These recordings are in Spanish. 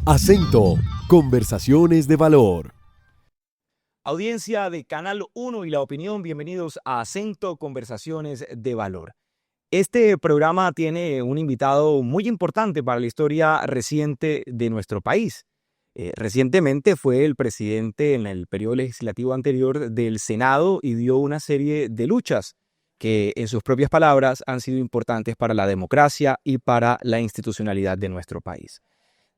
Acento, conversaciones de valor. Audiencia de Canal 1 y La Opinión, bienvenidos a Acento, conversaciones de valor. Este programa tiene un invitado muy importante para la historia reciente de nuestro país. Recientemente fue el presidente en el periodo legislativo anterior del Senado y dio una serie de luchas que, en sus propias palabras, han sido importantes para la democracia y para la institucionalidad de nuestro país.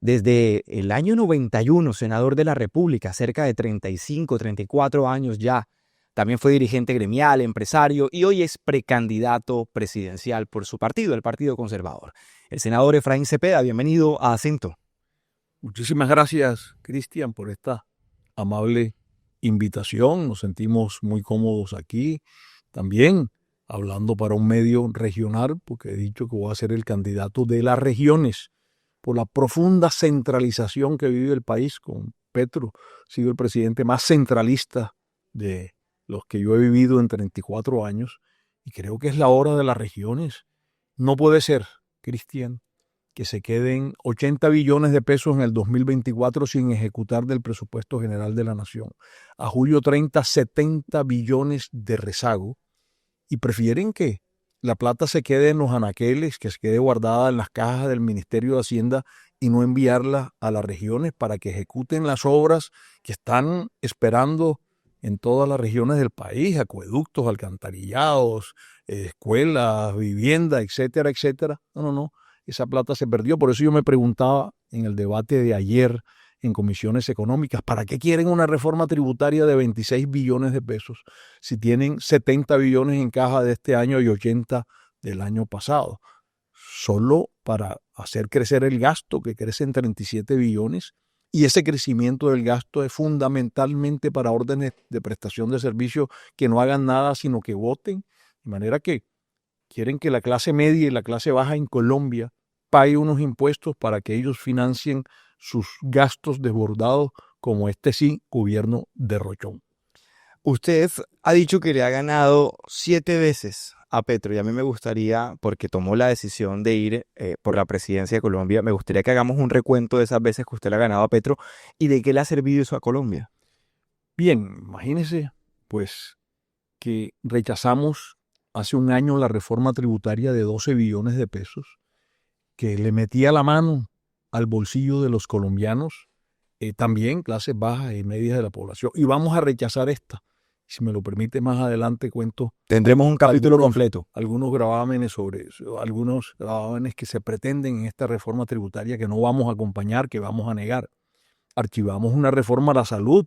Desde el año 91, senador de la República, cerca de 35, 34 años ya. También fue dirigente gremial, empresario y hoy es precandidato presidencial por su partido, el Partido Conservador. El senador Efraín Cepeda, bienvenido a Acento. Muchísimas gracias, Cristian, por esta amable invitación. Nos sentimos muy cómodos aquí. También hablando para un medio regional, porque he dicho que voy a ser el candidato de las regiones por la profunda centralización que vive el país con Petro. Ha sido el presidente más centralista de los que yo he vivido en 34 años y creo que es la hora de las regiones. No puede ser, Cristian, que se queden 80 billones de pesos en el 2024 sin ejecutar del presupuesto general de la nación. A julio 30, 70 billones de rezago y prefieren que la plata se quede en los anaqueles, que se quede guardada en las cajas del Ministerio de Hacienda y no enviarla a las regiones para que ejecuten las obras que están esperando en todas las regiones del país, acueductos, alcantarillados, escuelas, vivienda, etcétera, etcétera. No, esa plata se perdió. Por eso yo me preguntaba en el debate de ayer en comisiones económicas, ¿para qué quieren una reforma tributaria de 26 billones de pesos si tienen 70 billones en caja de este año y 80 del año pasado? Solo para hacer crecer el gasto, que crece en 37 billones, y ese crecimiento del gasto es fundamentalmente para órdenes de prestación de servicios que no hagan nada, sino que voten, de manera que quieren que la clase media y la clase baja en Colombia pague unos impuestos para que ellos financien sus gastos desbordados, como este sí gobierno derrochón. Usted ha dicho que le ha ganado 7 veces a Petro y a mí me gustaría, porque tomó la decisión de ir por la presidencia de Colombia, me gustaría que hagamos un recuento de esas veces que usted le ha ganado a Petro y de qué le ha servido eso a Colombia. Bien, imagínese pues que rechazamos hace un año la reforma tributaria de 12 billones de pesos, que le metía la mano al bolsillo de los colombianos, también clases bajas y medias de la población. Y vamos a rechazar esta. Si me lo permite, más adelante cuento. Tendremos un capítulo completo. Algunos gravámenes sobre eso, algunos gravámenes que se pretenden en esta reforma tributaria que no vamos a acompañar, que vamos a negar. Archivamos una reforma a la salud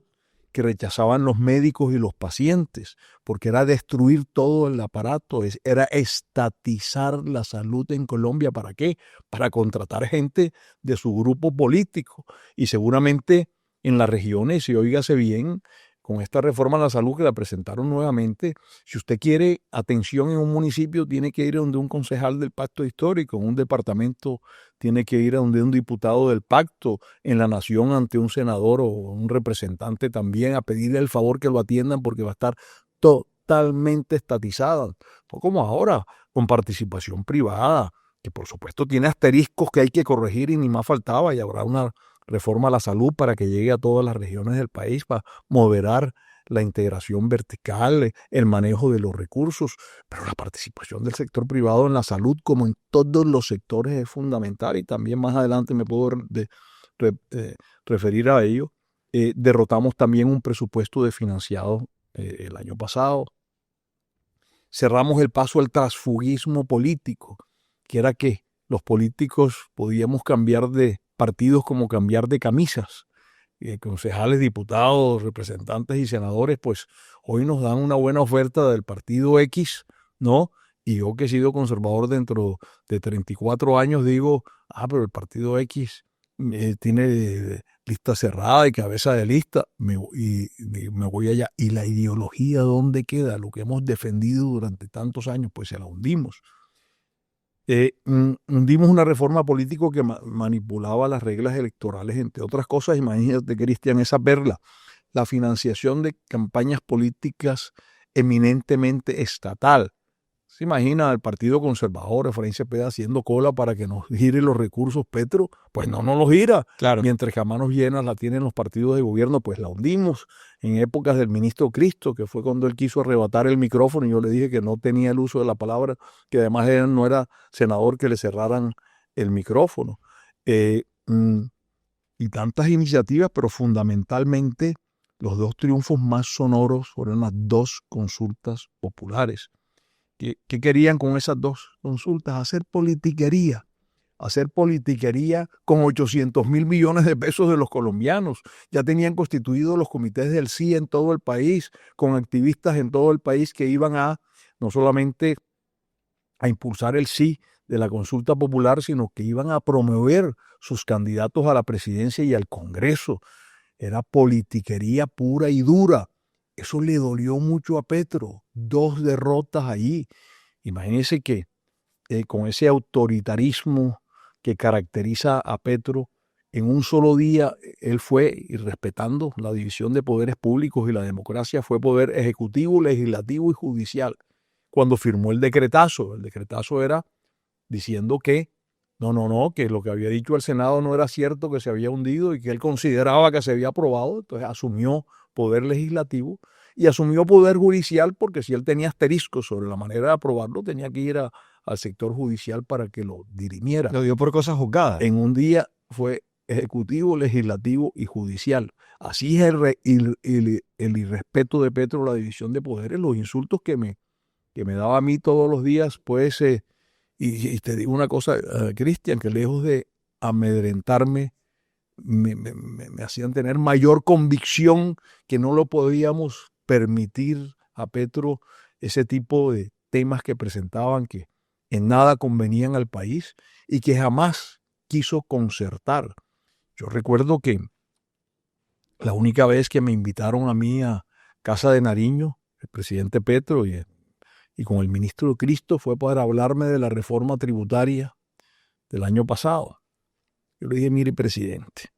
que rechazaban los médicos y los pacientes, porque era destruir todo el aparato, era estatizar la salud en Colombia. ¿Para qué? Para contratar gente de su grupo político. Y seguramente en las regiones, y óigase bien, con esta reforma a la salud que la presentaron nuevamente, si usted quiere atención en un municipio, tiene que ir a donde un concejal del pacto histórico, en un departamento tiene que ir a donde un diputado del pacto, en la nación ante un senador o un representante también, a pedirle el favor que lo atiendan porque va a estar totalmente estatizada. No como ahora, con participación privada, que por supuesto tiene asteriscos que hay que corregir y ni más faltaba, y habrá una reforma a la salud para que llegue a todas las regiones del país, para moderar la integración vertical, el manejo de los recursos, pero la participación del sector privado en la salud, como en todos los sectores, es fundamental y también más adelante me puedo referir a ello. Derrotamos también un presupuesto desfinanciado el año pasado. Cerramos el paso al transfugismo político, que era que los políticos podíamos cambiar de partidos como cambiar de camisas. Concejales, diputados, representantes y senadores, pues hoy nos dan una buena oferta del partido X, ¿no? Y yo que he sido conservador dentro de 34 años digo, pero el partido X tiene lista cerrada y cabeza de lista, me voy allá. ¿Y la ideología dónde queda? Lo que hemos defendido durante tantos años, pues se la hundimos. Hundimos una reforma política que manipulaba las reglas electorales, entre otras cosas. Imagínate, Cristian, esa perla, la financiación de campañas políticas eminentemente estatal. ¿Se imagina el Partido Conservador, Efraín Cepeda, haciendo cola para que nos gire los recursos Petro? Pues no nos los gira. Claro. Mientras que a manos llenas la tienen los partidos de gobierno, pues la hundimos. En épocas del ministro Cristo, que fue cuando él quiso arrebatar el micrófono, y yo le dije que no tenía el uso de la palabra, que además él no era senador que le cerraran el micrófono. Y tantas iniciativas, pero fundamentalmente los dos triunfos más sonoros fueron las dos consultas populares. ¿Qué querían con esas dos consultas? Hacer politiquería con 800.000 millones de pesos de los colombianos. Ya tenían constituidos los comités del sí en todo el país, con activistas en todo el país que iban a no solamente a impulsar el sí de la consulta popular, sino que iban a promover sus candidatos a la presidencia y al Congreso. Era politiquería pura y dura. Eso le dolió mucho a Petro. 2 derrotas allí. Imagínense que con ese autoritarismo que caracteriza a Petro, en un solo día él fue, y respetando la división de poderes públicos y la democracia, fue poder ejecutivo, legislativo y judicial. Cuando firmó el decretazo era diciendo que que lo que había dicho el Senado no era cierto, que se había hundido y que él consideraba que se había aprobado. Entonces asumió poder legislativo y asumió poder judicial, porque si él tenía asteriscos sobre la manera de aprobarlo, tenía que ir al sector judicial para que lo dirimiera. Lo dio por cosas juzgadas. En un día fue ejecutivo, legislativo y judicial. Así es el irrespeto de Petro a la división de poderes, los insultos que me daba a mí todos los días, pues... Y te digo una cosa, Cristian, que lejos de amedrentarme, me hacían tener mayor convicción que no lo podíamos permitir a Petro, ese tipo de temas que presentaban que en nada convenían al país y que jamás quiso concertar. Yo recuerdo que la única vez que me invitaron a mí a Casa de Nariño, el presidente Petro y con el ministro Cristo, fue para hablarme de la reforma tributaria del año pasado. Yo le dije, mire, presidente,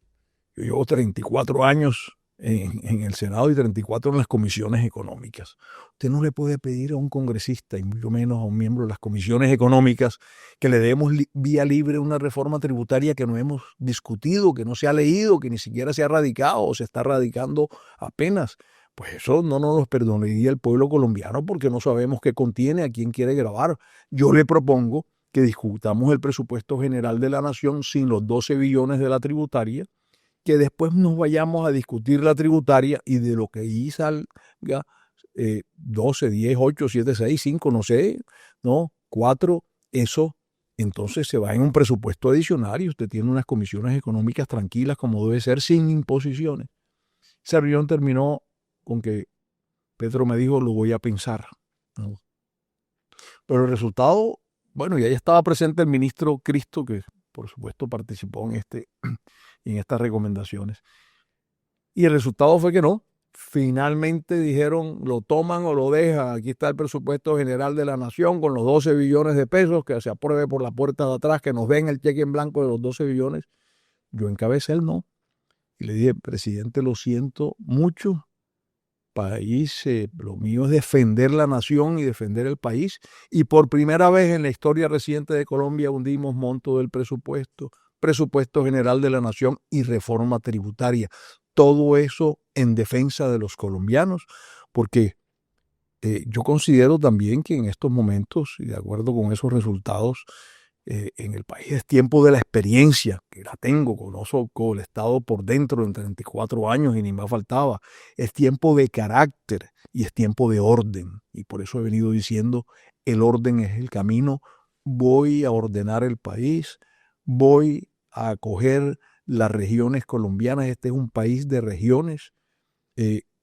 yo llevo 34 años en el Senado y 34 en las comisiones económicas. Usted no le puede pedir a un congresista, y mucho menos a un miembro de las comisiones económicas, que le demos vía libre una reforma tributaria que no hemos discutido, que no se ha leído, que ni siquiera se ha radicado o se está radicando apenas. Pues eso no nos lo perdonaría el pueblo colombiano, porque no sabemos qué contiene, a quién quiere grabar. Yo le propongo que discutamos el presupuesto general de la nación sin los 12 billones de la tributaria, que después nos vayamos a discutir la tributaria y de lo que ahí salga 12, 10, 8, 7, 6, 5, no sé, 4, eso entonces se va en un presupuesto adicional y usted tiene unas comisiones económicas tranquilas como debe ser, sin imposiciones. Esa reunión terminó con que Petro me dijo, lo voy a pensar. Pero el resultado, bueno, y ahí estaba presente el ministro Cristo, que por supuesto participó en estas recomendaciones. Y el resultado fue que no. Finalmente dijeron, lo toman o lo dejan. Aquí está el presupuesto general de la nación con los 12 billones de pesos, que se apruebe por la puerta de atrás, que nos den el cheque en blanco de los 12 billones. Yo encabecé el no. Y le dije, presidente, lo siento mucho. País, lo mío es defender la nación y defender el país, y por primera vez en la historia reciente de Colombia hundimos monto del presupuesto general de la nación y reforma tributaria. Todo eso en defensa de los colombianos, porque yo considero también que en estos momentos, y de acuerdo con esos resultados, en el país es tiempo de la experiencia, que la tengo, conozco el Estado por dentro en 34 años y ni más faltaba. Es tiempo de carácter y es tiempo de orden. Y por eso he venido diciendo, el orden es el camino. Voy a ordenar el país, voy a acoger las regiones colombianas. Este es un país de regiones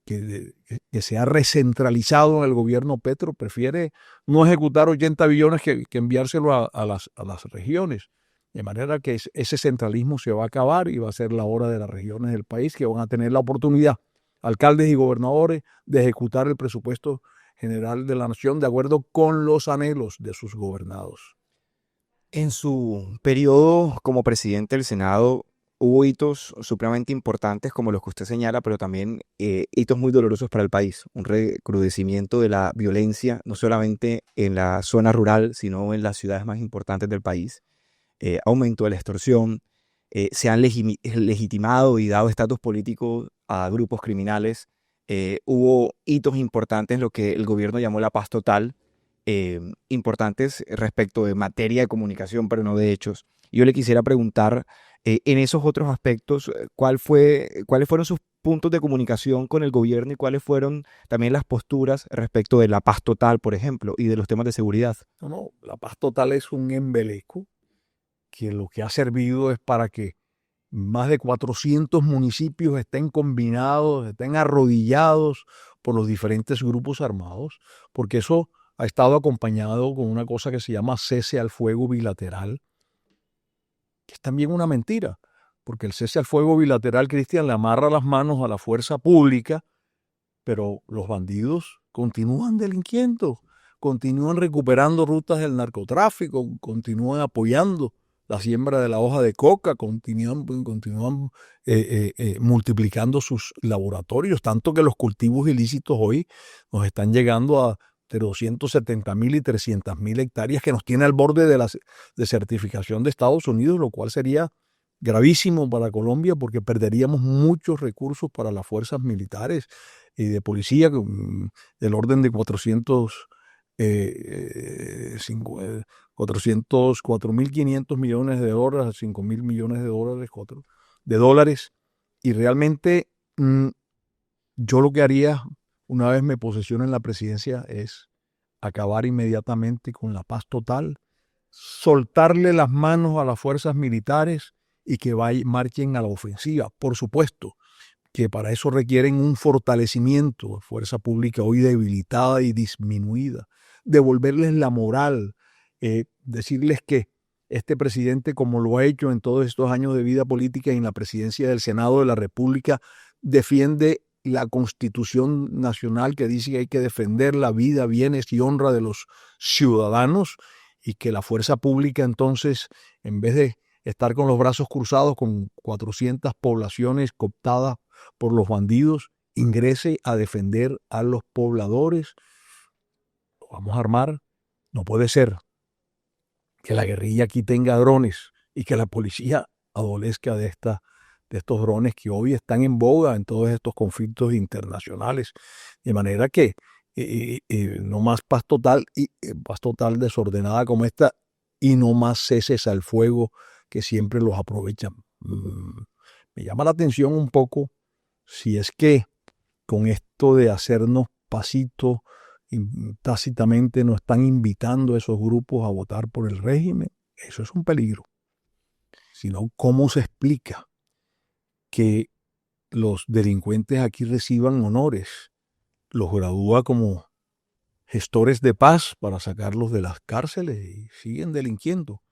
que se ha recentralizado en el gobierno Petro. Prefiere no ejecutar 80 billones que enviárselo a las regiones. De manera que ese centralismo se va a acabar y va a ser la hora de las regiones del país, que van a tener la oportunidad, alcaldes y gobernadores, de ejecutar el presupuesto general de la nación de acuerdo con los anhelos de sus gobernados. En su periodo como presidente del Senado, hubo hitos supremamente importantes como los que usted señala, pero también hitos muy dolorosos para el país. Un recrudecimiento de la violencia, no solamente en la zona rural, sino en las ciudades más importantes del país. Aumento de la extorsión, se han legitimado y dado estatus político a grupos criminales. Hubo hitos importantes en lo que el gobierno llamó la paz total, importantes respecto de materia de comunicación, pero no de hechos. Yo le quisiera preguntar, en esos otros aspectos, cuáles fueron sus puntos de comunicación con el gobierno y cuáles fueron también las posturas respecto de la paz total, por ejemplo, y de los temas de seguridad. No, la paz total es un embeleco que lo que ha servido es para que más de 400 municipios estén combinados, estén arrodillados por los diferentes grupos armados, porque eso ha estado acompañado con una cosa que se llama cese al fuego bilateral, que es también una mentira, porque el cese al fuego bilateral, Cristian, le amarra las manos a la fuerza pública, pero los bandidos continúan delinquiendo, continúan recuperando rutas del narcotráfico, continúan apoyando la siembra de la hoja de coca, continúan multiplicando sus laboratorios, tanto que los cultivos ilícitos hoy nos están llegando a de 270.000 y 300.000 hectáreas que nos tiene al borde de la desertificación de Estados Unidos, lo cual sería gravísimo para Colombia porque perderíamos muchos recursos para las fuerzas militares y de policía del orden de 404.500 millones de dólares a 5.000 millones de dólares. Y realmente yo lo que haría una vez me posesione en la presidencia es acabar inmediatamente con la paz total, soltarle las manos a las fuerzas militares y que marchen a la ofensiva. Por supuesto que para eso requieren un fortalecimiento, fuerza pública hoy debilitada y disminuida, devolverles la moral, decirles que este presidente, como lo ha hecho en todos estos años de vida política y en la presidencia del Senado de la República, defiende la Constitución Nacional que dice que hay que defender la vida, bienes y honra de los ciudadanos y que la fuerza pública entonces, en vez de estar con los brazos cruzados con 400 poblaciones cooptadas por los bandidos, ingrese a defender a los pobladores. Lo vamos a armar. No puede ser que la guerrilla aquí tenga drones y que la policía adolezca de estos drones que hoy están en boga en todos estos conflictos internacionales. De manera que no más paz total desordenada como esta y no más ceses al fuego que siempre los aprovechan. Me llama la atención un poco si es que con esto de hacernos pasitos tácitamente nos están invitando a esos grupos a votar por el régimen. Eso es un peligro. Sino, ¿cómo se explica que los delincuentes aquí reciban honores? Los gradúa como gestores de paz para sacarlos de las cárceles y siguen delinquiendo.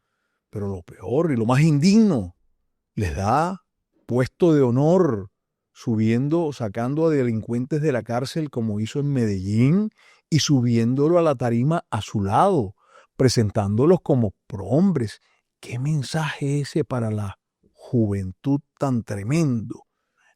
Pero lo peor y lo más indigno, les da puesto de honor sacando a delincuentes de la cárcel como hizo en Medellín y subiéndolo a la tarima a su lado, presentándolos como prohombres. ¿Qué mensaje ese para la juventud tan tremendo?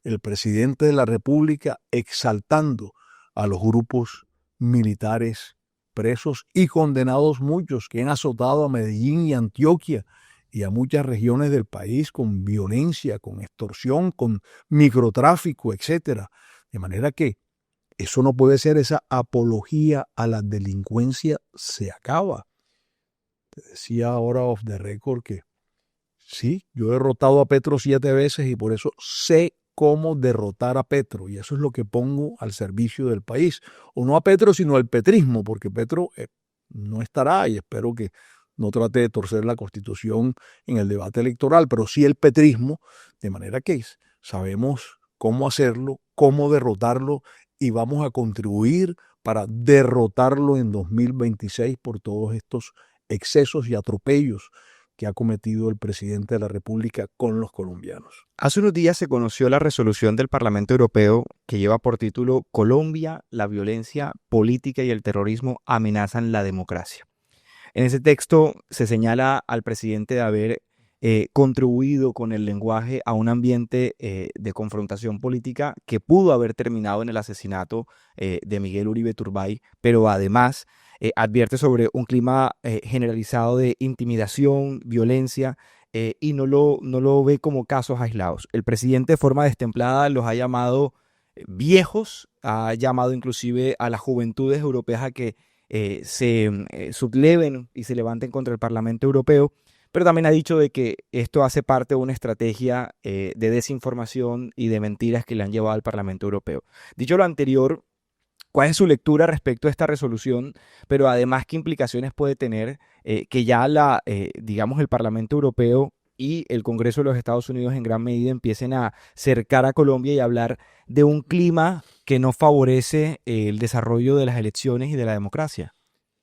El presidente de la República exaltando a los grupos militares presos y condenados muchos que han azotado a Medellín y Antioquia y a muchas regiones del país con violencia, con extorsión, con microtráfico, etc. De manera que eso no puede ser, esa apología a la delincuencia se acaba. Te decía ahora off the record que sí, yo he derrotado a Petro 7 veces y por eso sé cómo derrotar a Petro, y eso es lo que pongo al servicio del país, o no a Petro sino al petrismo, porque Petro no estará y espero que no trate de torcer la Constitución en el debate electoral, pero sí el petrismo, de manera que sabemos cómo hacerlo, cómo derrotarlo y vamos a contribuir para derrotarlo en 2026 por todos estos excesos y atropellos que ha cometido el presidente de la República con los colombianos. Hace unos días se conoció la resolución del Parlamento Europeo que lleva por título Colombia, la violencia política y el terrorismo amenazan la democracia. En ese texto se señala al presidente de haber contribuido con el lenguaje a un ambiente de confrontación política que pudo haber terminado en el asesinato de Miguel Uribe Turbay, pero además advierte sobre un clima generalizado de intimidación, violencia, y no lo ve como casos aislados. El presidente de forma destemplada los ha llamado viejos, ha llamado inclusive a las juventudes europeas a que se subleven y se levanten contra el Parlamento Europeo, pero también ha dicho de que esto hace parte de una estrategia de desinformación y de mentiras que le han llevado al Parlamento Europeo. Dicho lo anterior, ¿cuál es su lectura respecto a esta resolución? Pero además, ¿qué implicaciones puede tener que ya digamos, el Parlamento Europeo y el Congreso de los Estados Unidos en gran medida empiecen a cercar a Colombia y hablar de un clima que no favorece el desarrollo de las elecciones y de la democracia?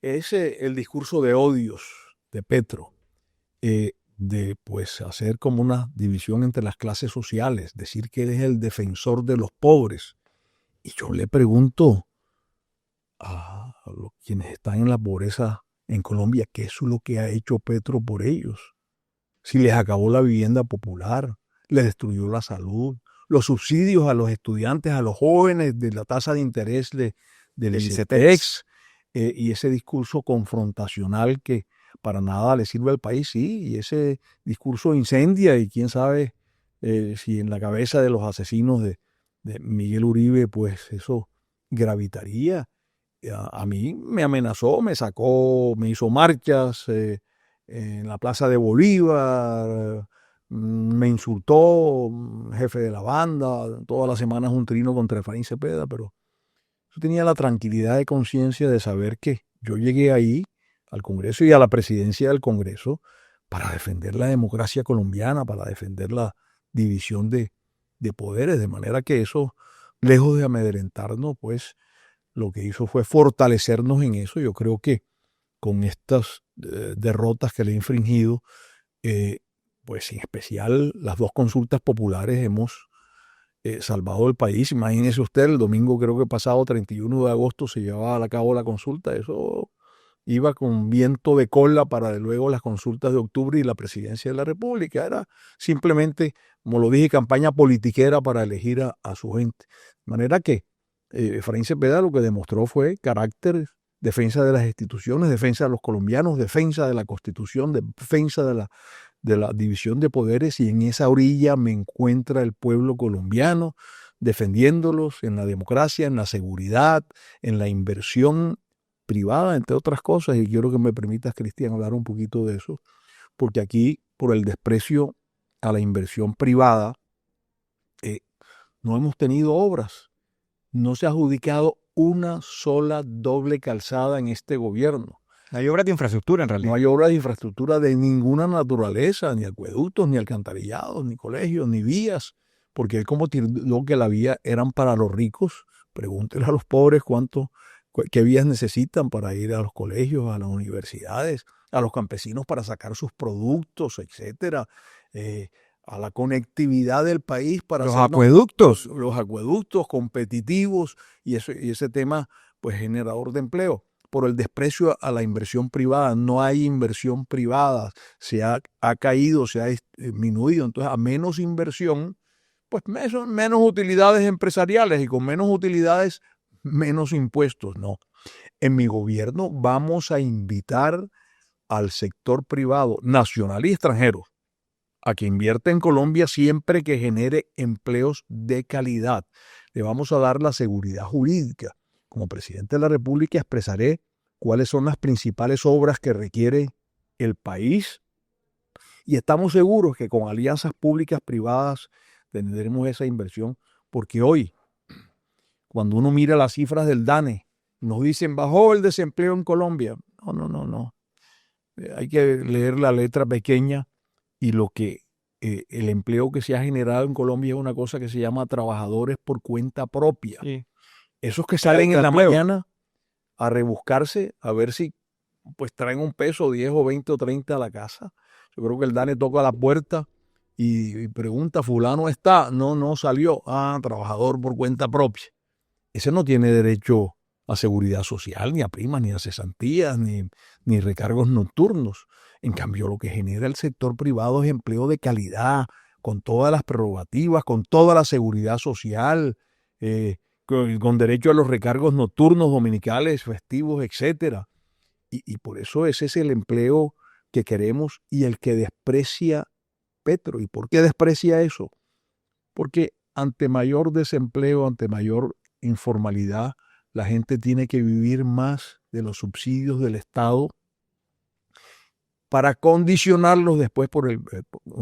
Es el discurso de odios de Petro, de pues hacer como una división entre las clases sociales, decir que él es el defensor de los pobres. Y yo le pregunto a quienes están en la pobreza en Colombia, ¿qué es lo que ha hecho Petro por ellos? Si les acabó la vivienda popular, les destruyó la salud, los subsidios a los estudiantes, a los jóvenes de la tasa de interés del ICETEX, y ese discurso confrontacional que para nada le sirve al país, sí, y ese discurso incendia, y quién sabe si en la cabeza de los asesinos de Miguel Uribe, pues eso gravitaría. A mí me amenazó, me sacó, me hizo marchas en la Plaza de Bolívar, me insultó, jefe de la banda, todas las semanas un trino contra Efraín Cepeda, pero yo tenía la tranquilidad de conciencia de saber que yo llegué ahí al Congreso y a la presidencia del Congreso para defender la democracia colombiana, para defender la división de poderes, de manera que eso, lejos de amedrentarnos, pues lo que hizo fue fortalecernos en eso. Yo creo que con estas derrotas que le he infringido, pues en especial las 2 consultas populares, hemos salvado el país. Imagínese usted, el domingo creo que pasado, 31 de agosto, se llevaba a cabo la consulta. Eso iba con viento de cola para luego las consultas de octubre y la presidencia de la República. Era simplemente, como lo dije, campaña politiquera para elegir a su gente. De manera que Efraín Cepeda lo que demostró fue carácter, defensa de las instituciones, defensa de los colombianos, defensa de la Constitución, defensa de la división de poderes, y en esa orilla me encuentra el pueblo colombiano defendiéndolos en la democracia, en la seguridad, en la inversión privada, entre otras cosas. Y quiero que me permitas, Cristian, hablar un poquito de eso, porque aquí, por el desprecio a la inversión privada, no hemos tenido obras. No se ha adjudicado una sola doble calzada en este gobierno. No hay obras de infraestructura, en realidad. No hay obras de infraestructura de ninguna naturaleza, ni acueductos, ni alcantarillados, ni colegios, ni vías, porque él como tiró que la vía eran para los ricos. Pregúntele a los pobres qué vías necesitan para ir a los colegios, a las universidades, a los campesinos para sacar sus productos, etcétera, a la conectividad del país para los acueductos competitivos, y ese tema pues generador de empleo. Por el desprecio a la inversión privada, no hay inversión privada, ha caído, se ha disminuido. Entonces, a menos inversión, pues menos utilidades empresariales, y con menos utilidades, menos impuestos. No, en mi gobierno vamos a invitar al sector privado, nacional y extranjero, a que invierta en Colombia siempre que genere empleos de calidad. Le vamos a dar la seguridad jurídica. Como presidente de la República expresaré cuáles son las principales obras que requiere el país, y estamos seguros que con alianzas públicas privadas tendremos esa inversión, porque hoy, cuando uno mira las cifras del DANE, nos dicen bajó el desempleo en Colombia. No. Hay que leer la letra pequeña, y el empleo que se ha generado en Colombia es una cosa que se llama trabajadores por cuenta propia. Sí. Esos que salen en la mañana a rebuscarse, a ver si pues traen un peso, 10 o 20 o 30 a la casa. Yo creo que el DANE toca la puerta y pregunta, ¿fulano está? No salió. Trabajador por cuenta propia. Ese no tiene derecho a seguridad social, ni a primas, ni a cesantías, ni recargos nocturnos. En cambio, lo que genera el sector privado es empleo de calidad, con todas las prerrogativas, con toda la seguridad social, con derecho a los recargos nocturnos, dominicales, festivos, etcétera. Y por eso ese es el empleo que queremos y el que desprecia Petro. ¿Y por qué desprecia eso? Porque ante mayor desempleo, ante mayor informalidad, la gente tiene que vivir más de los subsidios del Estado para condicionarlos después con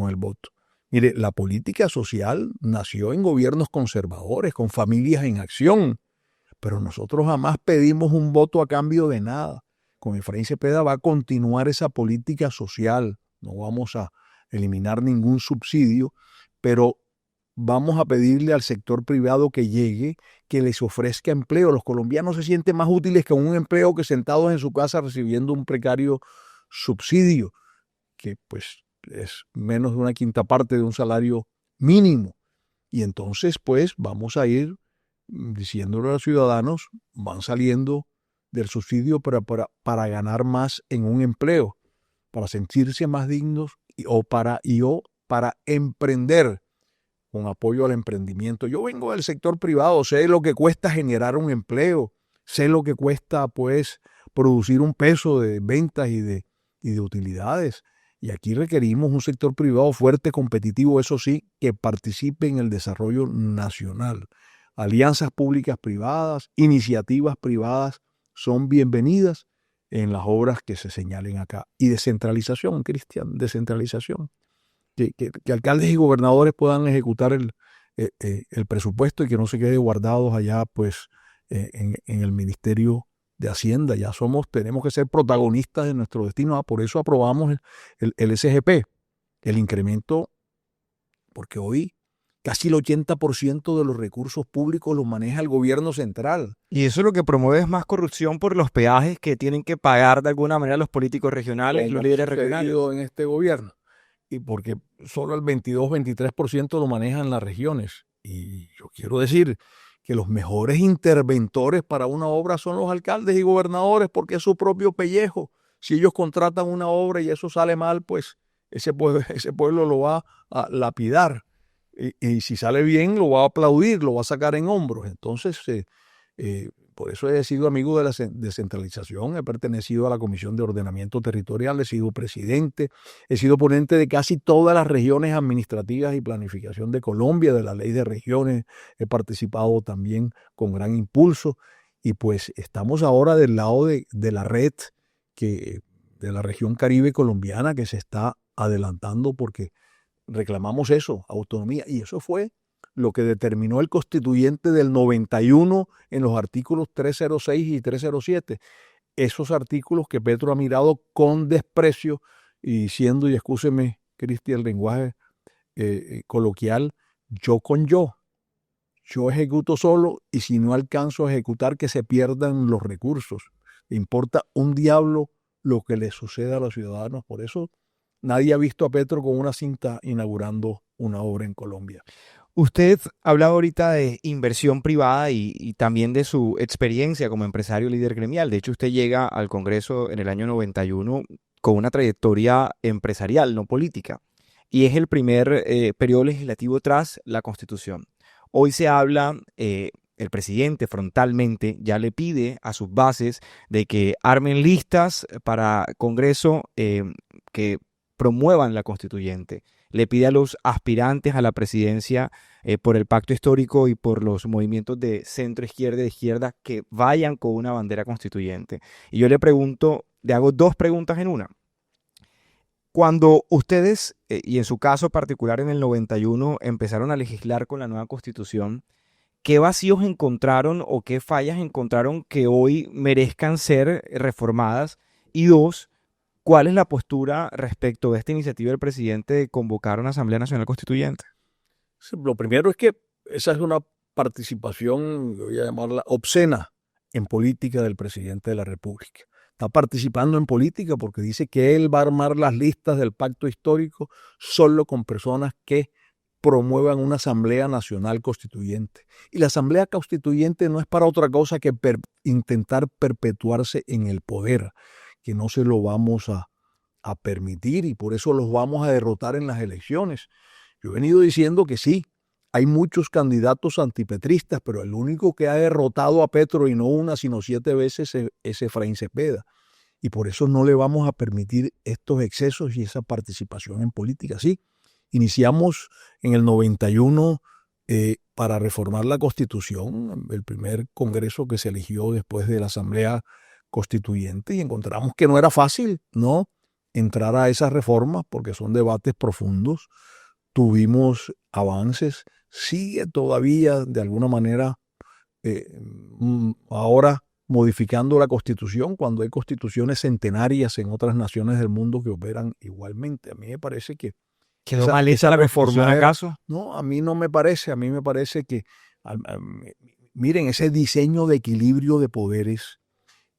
el voto. Mire, la política social nació en gobiernos conservadores, con familias en acción, pero nosotros jamás pedimos un voto a cambio de nada. Con Efraín Cepeda va a continuar esa política social, no vamos a eliminar ningún subsidio, pero vamos a pedirle al sector privado que llegue, que les ofrezca empleo. Los colombianos se sienten más útiles con un empleo que sentados en su casa recibiendo un precario subsidio, que pues es menos de una quinta parte de un salario mínimo. Y entonces pues vamos a ir diciéndole a los ciudadanos, van saliendo del subsidio para ganar más en un empleo, para sentirse más dignos o para emprender, con apoyo al emprendimiento. Yo vengo del sector privado, sé lo que cuesta generar un empleo, sé lo que cuesta pues producir un peso de ventas y de utilidades. Y aquí requerimos un sector privado fuerte, competitivo, eso sí, que participe en el desarrollo nacional. Alianzas públicas privadas, iniciativas privadas son bienvenidas en las obras que se señalen acá. Y descentralización, Cristian, descentralización. Que alcaldes y gobernadores puedan ejecutar el presupuesto y que no se quede guardados allá pues en el Ministerio de Hacienda. Ya tenemos que ser protagonistas de nuestro destino. Por eso aprobamos el SGP, el incremento, porque hoy casi el 80% de los recursos públicos los maneja el gobierno central. Y eso lo que promueve es más corrupción por los peajes que tienen que pagar de alguna manera los políticos regionales, los líderes regionales. En este gobierno. Y porque solo el 22-23% lo manejan las regiones. Y yo quiero decir que los mejores interventores para una obra son los alcaldes y gobernadores, porque es su propio pellejo. Si ellos contratan una obra y eso sale mal, pues ese pueblo lo va a lapidar. Y si sale bien, lo va a aplaudir, lo va a sacar en hombros. Entonces, por eso he sido amigo de la descentralización, he pertenecido a la Comisión de Ordenamiento Territorial, he sido presidente, he sido ponente de casi todas las regiones administrativas y planificación de Colombia, de la Ley de Regiones, he participado también con gran impulso y pues estamos ahora del lado de la red de la región Caribe colombiana que se está adelantando porque reclamamos eso, autonomía, y eso fue lo que determinó el constituyente del 91 en los artículos 306 y 307. Esos artículos que Petro ha mirado con desprecio y diciendo, y excúseme, Cristian, el lenguaje coloquial, yo con yo. Yo ejecuto solo y si no alcanzo a ejecutar, que se pierdan los recursos. Importa un diablo lo que le suceda a los ciudadanos. Por eso nadie ha visto a Petro con una cinta inaugurando una obra en Colombia. Usted habla ahorita de inversión privada y también de su experiencia como empresario líder gremial. De hecho, usted llega al Congreso en el año 91 con una trayectoria empresarial, no política. Y es el primer periodo legislativo tras la Constitución. Hoy se habla, el presidente frontalmente ya le pide a sus bases de que armen listas para Congreso que promuevan la constituyente. Le pide a los aspirantes a la presidencia por el pacto histórico y por los movimientos de centro-izquierda y de izquierda que vayan con una bandera constituyente. Y yo le hago dos preguntas en una. Cuando ustedes, y en su caso particular en el 91, empezaron a legislar con la nueva constitución, ¿qué vacíos encontraron o qué fallas encontraron que hoy merezcan ser reformadas? Y dos, ¿cuál es la postura respecto de esta iniciativa del presidente de convocar una Asamblea Nacional Constituyente? Lo primero es que esa es una participación, voy a llamarla obscena, en política del presidente de la República. Está participando en política porque dice que él va a armar las listas del pacto histórico solo con personas que promuevan una Asamblea Nacional Constituyente. Y la Asamblea Constituyente no es para otra cosa que intentar perpetuarse en el poder, que no se lo vamos a a permitir y por eso los vamos a derrotar en las elecciones. Yo he venido diciendo que sí, hay muchos candidatos antipetristas, pero el único que ha derrotado a Petro y no una, sino 7 veces es Efraín Cepeda. Y por eso no le vamos a permitir estos excesos y esa participación en política. Sí, iniciamos en el 91 para reformar la Constitución, el primer congreso que se eligió después de la Asamblea Constituyente, y encontramos que no era fácil, ¿no?, entrar a esas reformas porque son debates profundos. Tuvimos avances, sigue todavía de alguna manera ahora modificando la Constitución cuando hay constituciones centenarias en otras naciones del mundo que operan igualmente. A mí me parece que ¿Quedó mal hecha la reforma acaso? No, a mí no me parece. A mí me parece que, miren, ese diseño de equilibrio de poderes,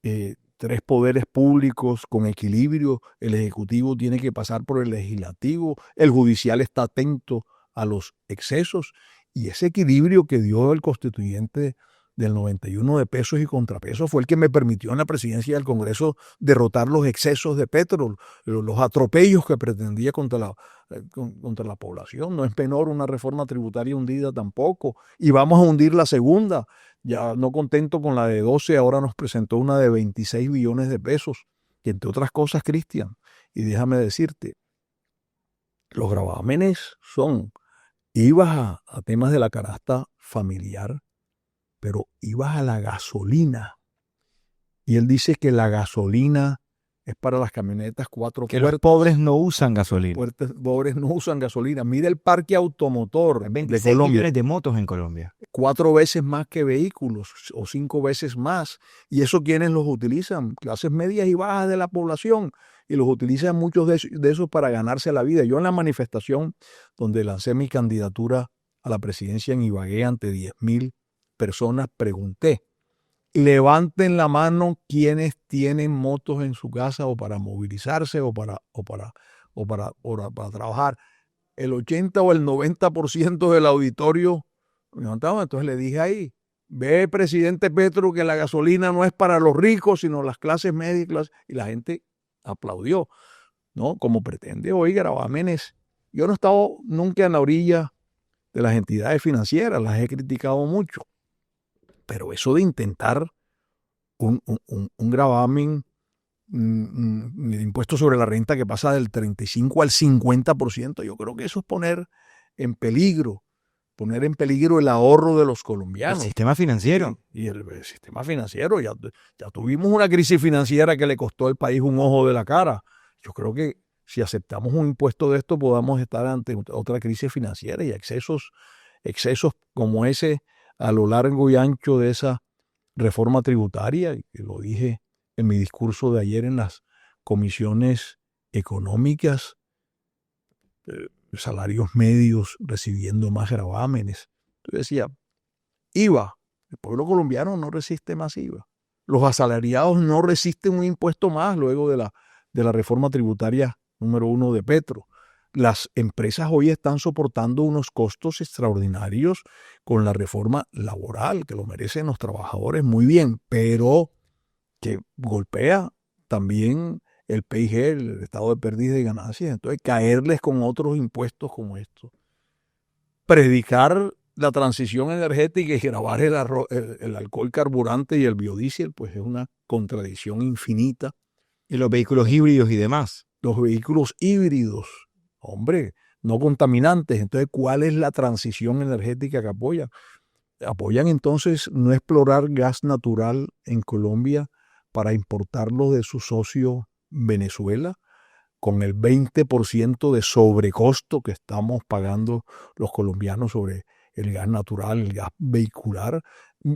3 poderes públicos con equilibrio, el Ejecutivo tiene que pasar por el Legislativo, el Judicial está atento a los excesos, y ese equilibrio que dio el constituyente del 91 de pesos y contrapesos fue el que me permitió en la presidencia del Congreso derrotar los excesos de Petro, los atropellos que pretendía contra la población. No es menor una reforma tributaria hundida tampoco, y vamos a hundir la segunda. Ya no contento con la de 12, ahora nos presentó una de 26 billones de pesos, que entre otras cosas, Cristian, y déjame decirte, los gravámenes son, ibas a temas de la canasta familiar, pero ibas a la gasolina. Y él dice que la gasolina es para las camionetas 4 Que puertas. los pobres no usan gasolina. Pobres no usan gasolina. Mira el parque automotor Hay de 26 Colombia. millones de motos en Colombia. 4 veces más que vehículos o 5 veces más. ¿Y eso quiénes los utilizan? Clases medias y bajas de la población. Y los utilizan muchos de esos para ganarse la vida. Yo en la manifestación donde lancé mi candidatura a la presidencia en Ibagué ante 10,000 personas, pregunté: levanten la mano quienes tienen motos en su casa o para movilizarse o para trabajar. El 80 o el 90% del auditorio levantaba. Entonces le dije ahí: ve, presidente Petro, que la gasolina no es para los ricos, sino las clases medias. Y la gente aplaudió, ¿no? Como pretende hoy gravámenes. Yo no he estado nunca en la orilla de las entidades financieras, las he criticado mucho. Pero eso de intentar un gravamen de impuesto sobre la renta que pasa del 35 al 50%, yo creo que eso es poner en peligro el ahorro de los colombianos. El sistema financiero. Y el sistema financiero, ya tuvimos una crisis financiera que le costó al país un ojo de la cara. Yo creo que si aceptamos un impuesto de esto, podamos estar ante otra crisis financiera y excesos como ese a lo largo y ancho de esa reforma tributaria, y lo dije en mi discurso de ayer en las comisiones económicas, salarios medios recibiendo más gravámenes. Entonces decía, IVA, el pueblo colombiano no resiste más IVA. Los asalariados no resisten un impuesto más luego de la reforma tributaria número 1 de Petro. Las empresas hoy están soportando unos costos extraordinarios con la reforma laboral, que lo merecen los trabajadores muy bien, pero que golpea también el PIG, el estado de pérdida y ganancias. Entonces, caerles con otros impuestos como estos. Predicar la transición energética y grabar el alcohol carburante y el biodiesel, pues es una contradicción infinita. Y los vehículos híbridos y demás. Los vehículos híbridos, hombre, no contaminantes. Entonces, ¿cuál es la transición energética que apoyan? Apoyan entonces no explorar gas natural en Colombia para importarlo de su socio Venezuela, con el 20% de sobrecosto que estamos pagando los colombianos sobre el gas natural, el gas vehicular.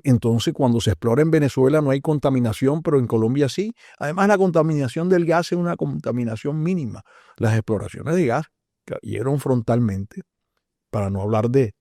Entonces, cuando se explora en Venezuela no hay contaminación, pero en Colombia sí. Además, la contaminación del gas es una contaminación mínima. Las exploraciones de gas cayeron frontalmente, para no hablar de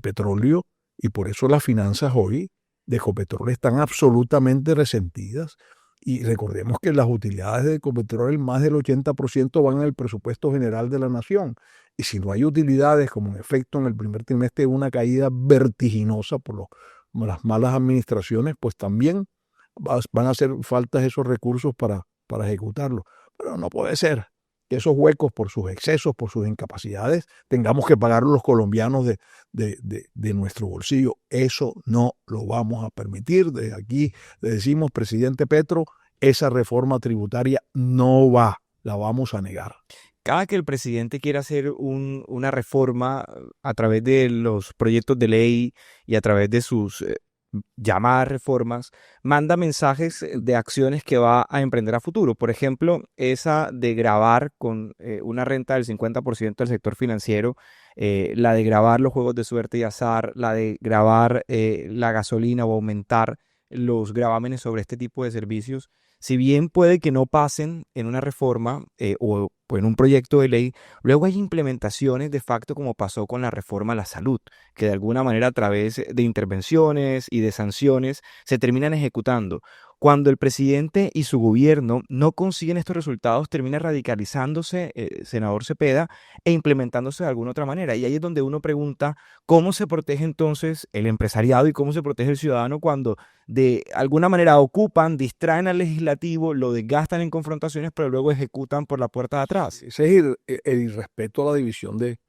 petróleo, y por eso las finanzas hoy de Ecopetrol están absolutamente resentidas. Y recordemos que las utilidades de Ecopetrol, más del 80% van al presupuesto general de la nación. Y si no hay utilidades, como en efecto en el primer trimestre una caída vertiginosa por las malas administraciones, pues también van a hacer falta esos recursos para para ejecutarlo. Pero no puede ser que esos huecos, por sus excesos, por sus incapacidades, tengamos que pagarlos los colombianos de nuestro bolsillo. Eso no lo vamos a permitir. Desde aquí le decimos, presidente Petro, esa reforma tributaria no va, la vamos a negar. Cada que el presidente quiere hacer una reforma a través de los proyectos de ley y a través de sus llamadas reformas, manda mensajes de acciones que va a emprender a futuro. Por ejemplo, esa de gravar con una renta del 50% del sector financiero, la de gravar los juegos de suerte y azar, la de gravar la gasolina o aumentar los gravámenes sobre este tipo de servicios. Si bien puede que no pasen en una reforma o en un proyecto de ley, luego hay implementaciones de facto como pasó con la reforma a la salud, que de alguna manera a través de intervenciones y de sanciones se terminan ejecutando. Cuando el presidente y su gobierno no consiguen estos resultados, termina radicalizándose, senador Cepeda, e implementándose de alguna otra manera. Y ahí es donde uno pregunta cómo se protege entonces el empresariado y cómo se protege el ciudadano cuando de alguna manera ocupan, distraen al legislativo, lo desgastan en confrontaciones, pero luego ejecutan por la puerta de atrás. Ese es el irrespeto a la división de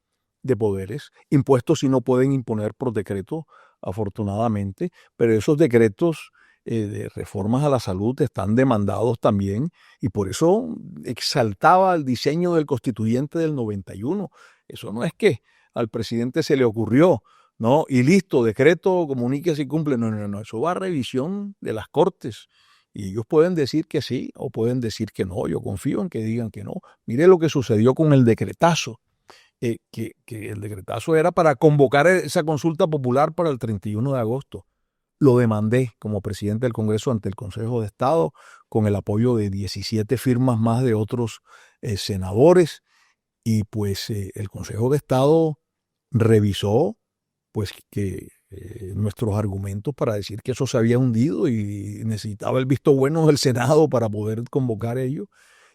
poderes. Impuestos sí no pueden imponer por decreto, afortunadamente, pero esos decretos de reformas a la salud están demandados también, y por eso exaltaba el diseño del constituyente del 91. Eso no es que al presidente se le ocurrió, ¿no? Y listo, decreto, comuníquese y cumple. No, eso va a revisión de las Cortes. Y ellos pueden decir que sí o pueden decir que no. Yo confío en que digan que no. Mire lo que sucedió con el decretazo. Que el decretazo era para convocar esa consulta popular para el 31 de agosto. Lo demandé como presidente del Congreso ante el Consejo de Estado con el apoyo de 17 firmas más de otros senadores, y pues el Consejo de Estado revisó pues que nuestros argumentos para decir que eso se había hundido y necesitaba el visto bueno del Senado para poder convocar ello,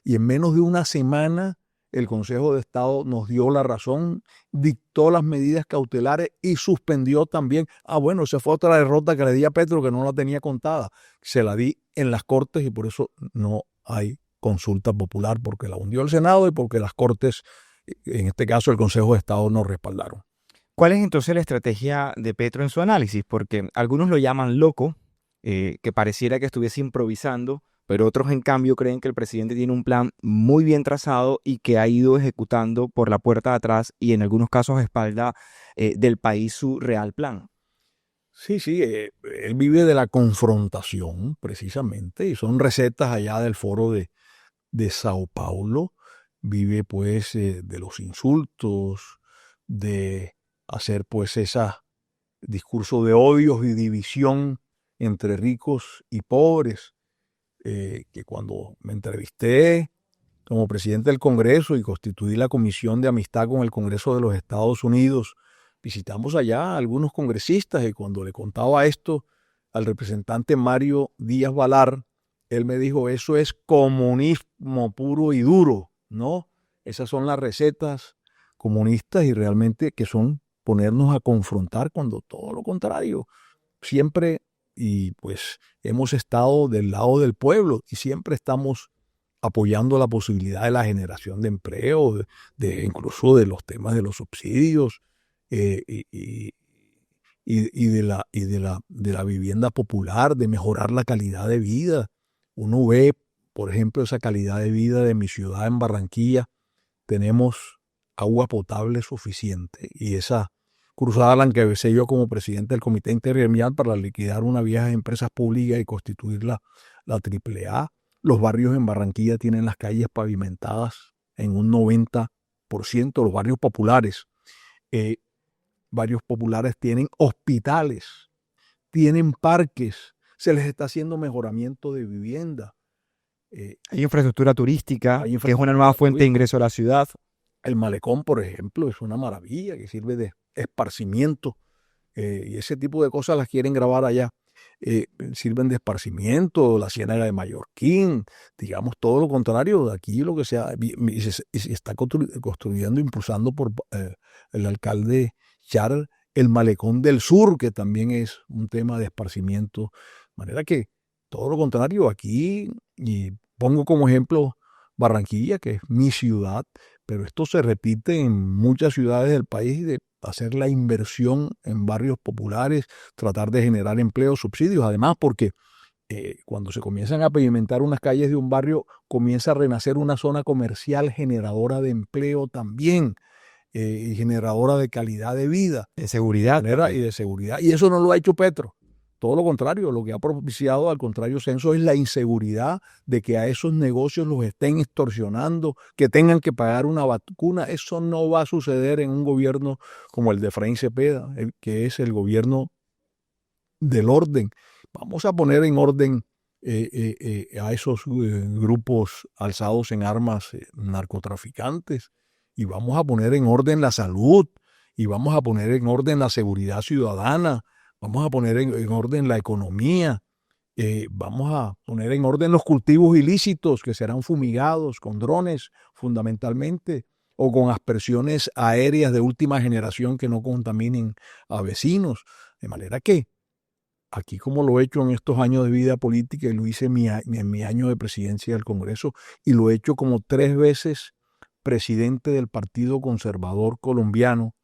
y en menos de una semana el Consejo de Estado nos dio la razón, dictó las medidas cautelares y suspendió también. Bueno, esa fue otra derrota que le di a Petro, que no la tenía contada. Se la di en las Cortes y por eso no hay consulta popular, porque la hundió el Senado y porque las Cortes, en este caso el Consejo de Estado, nos respaldaron. ¿Cuál es entonces la estrategia de Petro en su análisis? Porque algunos lo llaman loco, que pareciera que estuviese improvisando, pero otros en cambio creen que el presidente tiene un plan muy bien trazado y que ha ido ejecutando por la puerta de atrás y en algunos casos a espalda del país su real plan. Sí, él vive de la confrontación precisamente, y son recetas allá del foro de Sao Paulo. Vive pues de los insultos, de hacer pues ese discurso de odios y división entre ricos y pobres. Que cuando me entrevisté como presidente del Congreso y constituí la Comisión de Amistad con el Congreso de los Estados Unidos, visitamos allá a algunos congresistas, y cuando le contaba esto al representante Mario Díaz Balar, él me dijo: eso es comunismo puro y duro, ¿no? Esas son las recetas comunistas, y realmente que son ponernos a confrontar, cuando todo lo contrario. Siempre, y pues hemos estado del lado del pueblo y siempre estamos apoyando la posibilidad de la generación de empleo, incluso de los temas de los subsidios y de la vivienda popular, de mejorar la calidad de vida. Uno ve, por ejemplo, esa calidad de vida de mi ciudad en Barranquilla. Tenemos agua potable suficiente, y esa cruzada la encabecé yo como presidente del Comité Intergremial para liquidar unas viejas empresas públicas y constituir la AAA. Los barrios en Barranquilla tienen las calles pavimentadas en un 90%, los barrios populares. Barrios populares tienen hospitales, tienen parques, se les está haciendo mejoramiento de vivienda. Hay infraestructura turística, que es una nueva fuente de ingreso a la ciudad. El malecón, por ejemplo, es una maravilla que sirve de esparcimiento, y ese tipo de cosas las quieren grabar allá. Sirven de esparcimiento, la Ciénaga de Mallorquín, digamos todo lo contrario. De aquí lo que se está construyendo, impulsando por el alcalde Char, el Malecón del Sur, que también es un tema de esparcimiento. De manera que todo lo contrario aquí, y Pongo como ejemplo Barranquilla, que es mi ciudad, pero esto se repite en muchas ciudades del país, de hacer la inversión en barrios populares, tratar de generar empleos, subsidios, además porque cuando se comienzan a pavimentar unas calles de un barrio, comienza a renacer una zona comercial generadora de empleo también, y generadora de calidad de vida. De seguridad. Y de seguridad. Y eso no lo ha hecho Petro. Todo lo contrario, lo que ha propiciado, al contrario, Censo, es la inseguridad de que a esos negocios los estén extorsionando, que tengan que pagar una vacuna. Eso no va a suceder en un gobierno como el de Efraín Cepeda, que es el gobierno del orden. Vamos a poner en orden a esos grupos alzados en armas, narcotraficantes, y vamos a poner en orden la salud, y vamos a poner en orden la seguridad ciudadana, vamos a poner en orden la economía, vamos a poner en orden los cultivos ilícitos que serán fumigados con drones fundamentalmente, o con aspersiones aéreas de última generación que no contaminen a vecinos. De manera que aquí, como lo he hecho en estos años de vida política, y lo hice en mi año de presidencia del Congreso, y lo he hecho como 3 veces presidente del Partido Conservador Colombiano,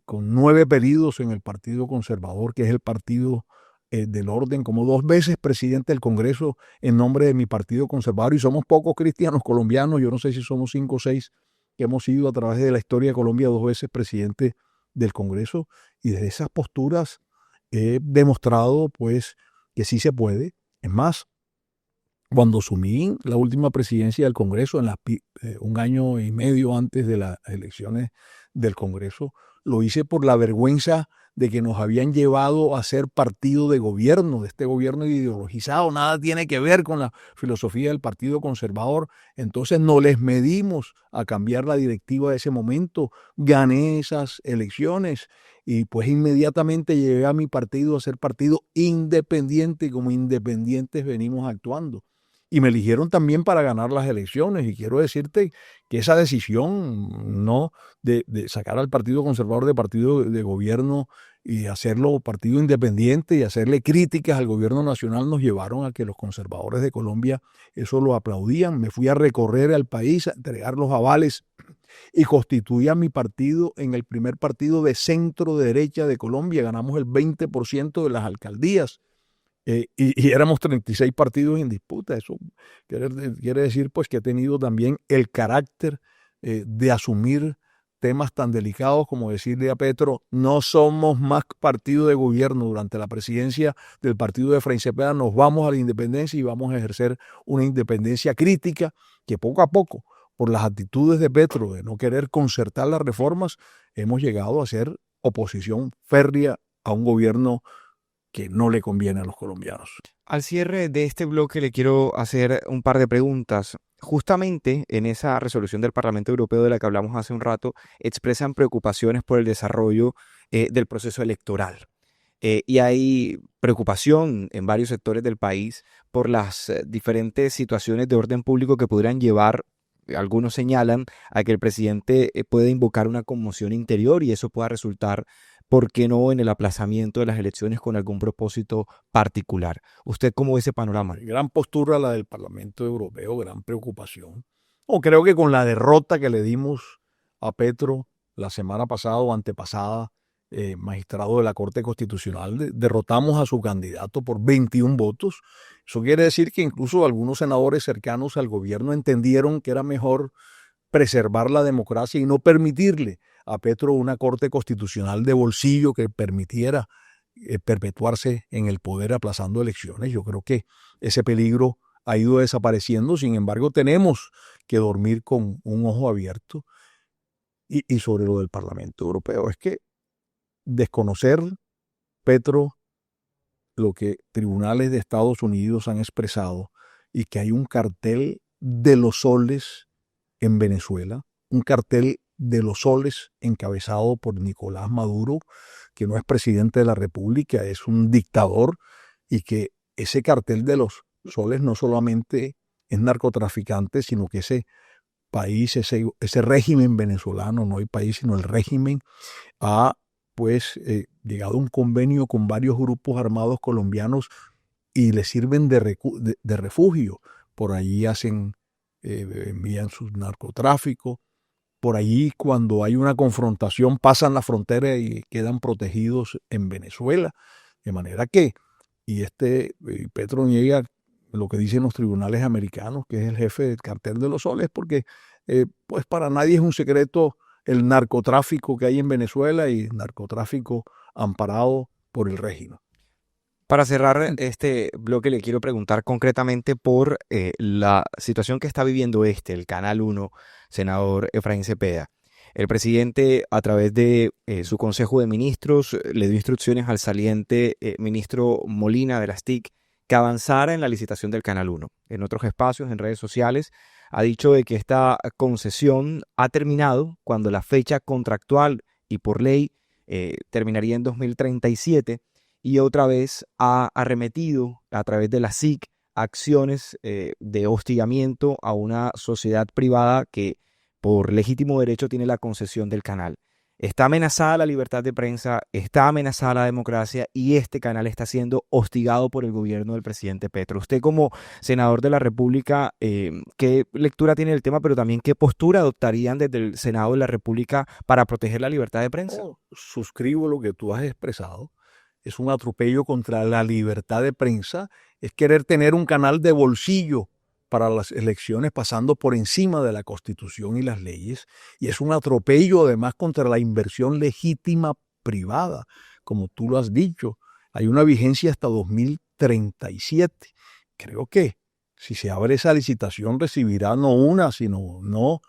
con 9 periodos en el Partido Conservador, que es el partido del orden, como 2 veces presidente del Congreso en nombre de mi Partido Conservador, y somos pocos cristianos colombianos, yo no sé si somos 5 o 6 que hemos sido a través de la historia de Colombia 2 veces presidente del Congreso, y desde esas posturas he demostrado pues que sí se puede. Es más, cuando asumí la última presidencia del Congreso, un año y medio antes de las elecciones del Congreso, lo hice por la vergüenza de que nos habían llevado a ser partido de gobierno, de este gobierno ideologizado. Nada tiene que ver con la filosofía del Partido Conservador. Entonces no les medimos a cambiar la directiva de ese momento. Gané esas elecciones y pues inmediatamente llegué a mi partido a ser partido independiente, y como independientes venimos actuando. Y me eligieron también para ganar las elecciones, y quiero decirte que esa decisión no de sacar al Partido Conservador de partido de gobierno y hacerlo partido independiente y hacerle críticas al gobierno nacional nos llevaron a que los conservadores de Colombia eso lo aplaudían. Me fui a recorrer al país, a entregar los avales, y constituí a mi partido en el primer partido de centro derecha de Colombia. Ganamos el 20% de las alcaldías. Y éramos 36 partidos en disputa. Eso quiere decir pues que he tenido también el carácter de asumir temas tan delicados como decirle a Petro: no somos más partido de gobierno. Durante la presidencia del partido de Efraín Cepeda nos vamos a la independencia, y vamos a ejercer una independencia crítica que poco a poco, por las actitudes de Petro de no querer concertar las reformas, hemos llegado a ser oposición férrea a un gobierno que no le conviene a los colombianos. Al cierre de este bloque le quiero hacer un par de preguntas. Justamente en esa resolución del Parlamento Europeo de la que hablamos hace un rato, expresan preocupaciones por el desarrollo del proceso electoral. Y hay preocupación en varios sectores del país por las diferentes situaciones de orden público que podrían llevar, algunos señalan, a que el presidente pueda invocar una conmoción interior, y eso pueda resultar, ¿por qué no?, en el aplazamiento de las elecciones con algún propósito particular. ¿Usted cómo ve ese panorama? Gran postura la del Parlamento Europeo, gran preocupación. Creo que con la derrota que le dimos a Petro la semana pasada o antepasada, magistrado de la Corte Constitucional, derrotamos a su candidato por 21 votos. Eso quiere decir que incluso algunos senadores cercanos al gobierno entendieron que era mejor preservar la democracia y no permitirle a Petro una Corte Constitucional de bolsillo que permitiera perpetuarse en el poder aplazando elecciones. Yo creo que ese peligro ha ido desapareciendo. Sin embargo, tenemos que dormir con un ojo abierto. Y sobre lo del Parlamento Europeo, es que desconocer, Petro, lo que tribunales de Estados Unidos han expresado, y que hay un cartel de los soles en Venezuela, un cartel de los soles encabezado por Nicolás Maduro, que no es presidente de la República, es un dictador, y que ese cartel de los soles no solamente es narcotraficante, sino que ese país, ese régimen venezolano, no hay país sino el régimen, ha pues llegado a un convenio con varios grupos armados colombianos y les sirven de refugio, por allí envían sus narcotráficos, por allí cuando hay una confrontación pasan la frontera y quedan protegidos en Venezuela, de manera que, Petro niega lo que dicen los tribunales americanos, que es el jefe del cartel de los soles, porque pues para nadie es un secreto el narcotráfico que hay en Venezuela y narcotráfico amparado por el régimen. Para cerrar este bloque, le quiero preguntar concretamente por la situación que está viviendo el Canal 1, senador Efraín Cepeda. El presidente, a través de su Consejo de Ministros, le dio instrucciones al saliente ministro Molina de las TIC que avanzara en la licitación del Canal 1. En otros espacios, en redes sociales, ha dicho de que esta concesión ha terminado cuando la fecha contractual y por ley terminaría en 2037. Y otra vez ha arremetido a través de la SIC acciones de hostigamiento a una sociedad privada que por legítimo derecho tiene la concesión del canal. Está amenazada la libertad de prensa, está amenazada la democracia y este canal está siendo hostigado por el gobierno del presidente Petro. Usted como senador de la República, ¿qué lectura tiene del tema, pero también qué postura adoptarían desde el Senado de la República para proteger la libertad de prensa? Suscribo lo que tú has expresado. Es un atropello contra la libertad de prensa, es querer tener un canal de bolsillo para las elecciones pasando por encima de la Constitución y las leyes, y es un atropello además contra la inversión legítima privada, como tú lo has dicho. Hay una vigencia hasta 2037. Creo que si se abre esa licitación recibirá no una, sino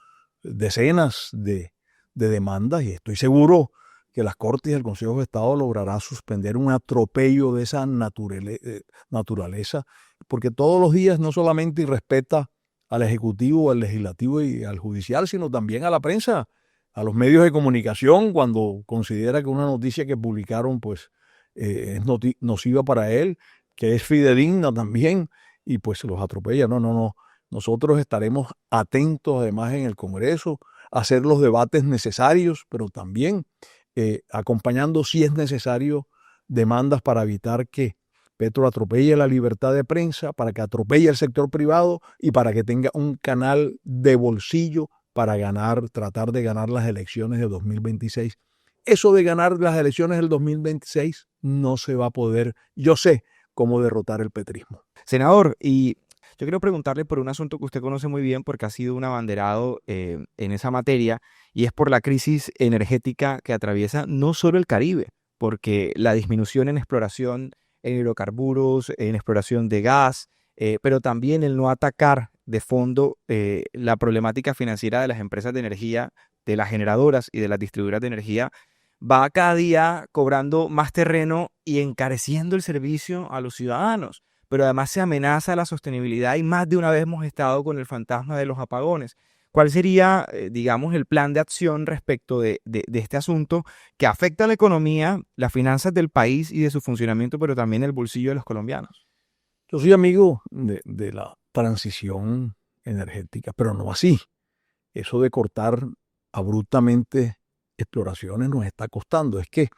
decenas de demandas, y estoy seguro que las Cortes y el Consejo de Estado lograrán suspender un atropello de esa naturaleza, porque todos los días no solamente irrespeta al Ejecutivo, al Legislativo y al Judicial, sino también a la prensa, a los medios de comunicación, cuando considera que una noticia que publicaron pues es nociva para él, que es fidedigna también, y pues se los atropella. No. Nosotros estaremos atentos además en el Congreso a hacer los debates necesarios, pero también acompañando, si es necesario, demandas para evitar que Petro atropelle la libertad de prensa, para que atropelle el sector privado y para que tenga un canal de bolsillo para tratar de ganar las elecciones de 2026. Eso de ganar las elecciones del 2026 no se va a poder. Yo sé cómo derrotar el petrismo. Senador, y yo quiero preguntarle por un asunto que usted conoce muy bien porque ha sido un abanderado en esa materia, y es por la crisis energética que atraviesa no solo el Caribe, porque la disminución en exploración en hidrocarburos, en exploración de gas, pero también el no atacar de fondo la problemática financiera de las empresas de energía, de las generadoras y de las distribuidoras de energía, va cada día cobrando más terreno y encareciendo el servicio a los ciudadanos. Pero además se amenaza la sostenibilidad y más de una vez hemos estado con el fantasma de los apagones. ¿Cuál sería, digamos, el plan de acción respecto de este asunto que afecta a la economía, las finanzas del país y de su funcionamiento, pero también el bolsillo de los colombianos? Yo soy amigo de la transición energética, pero no así. Eso de cortar abruptamente exploraciones nos está costando. Es que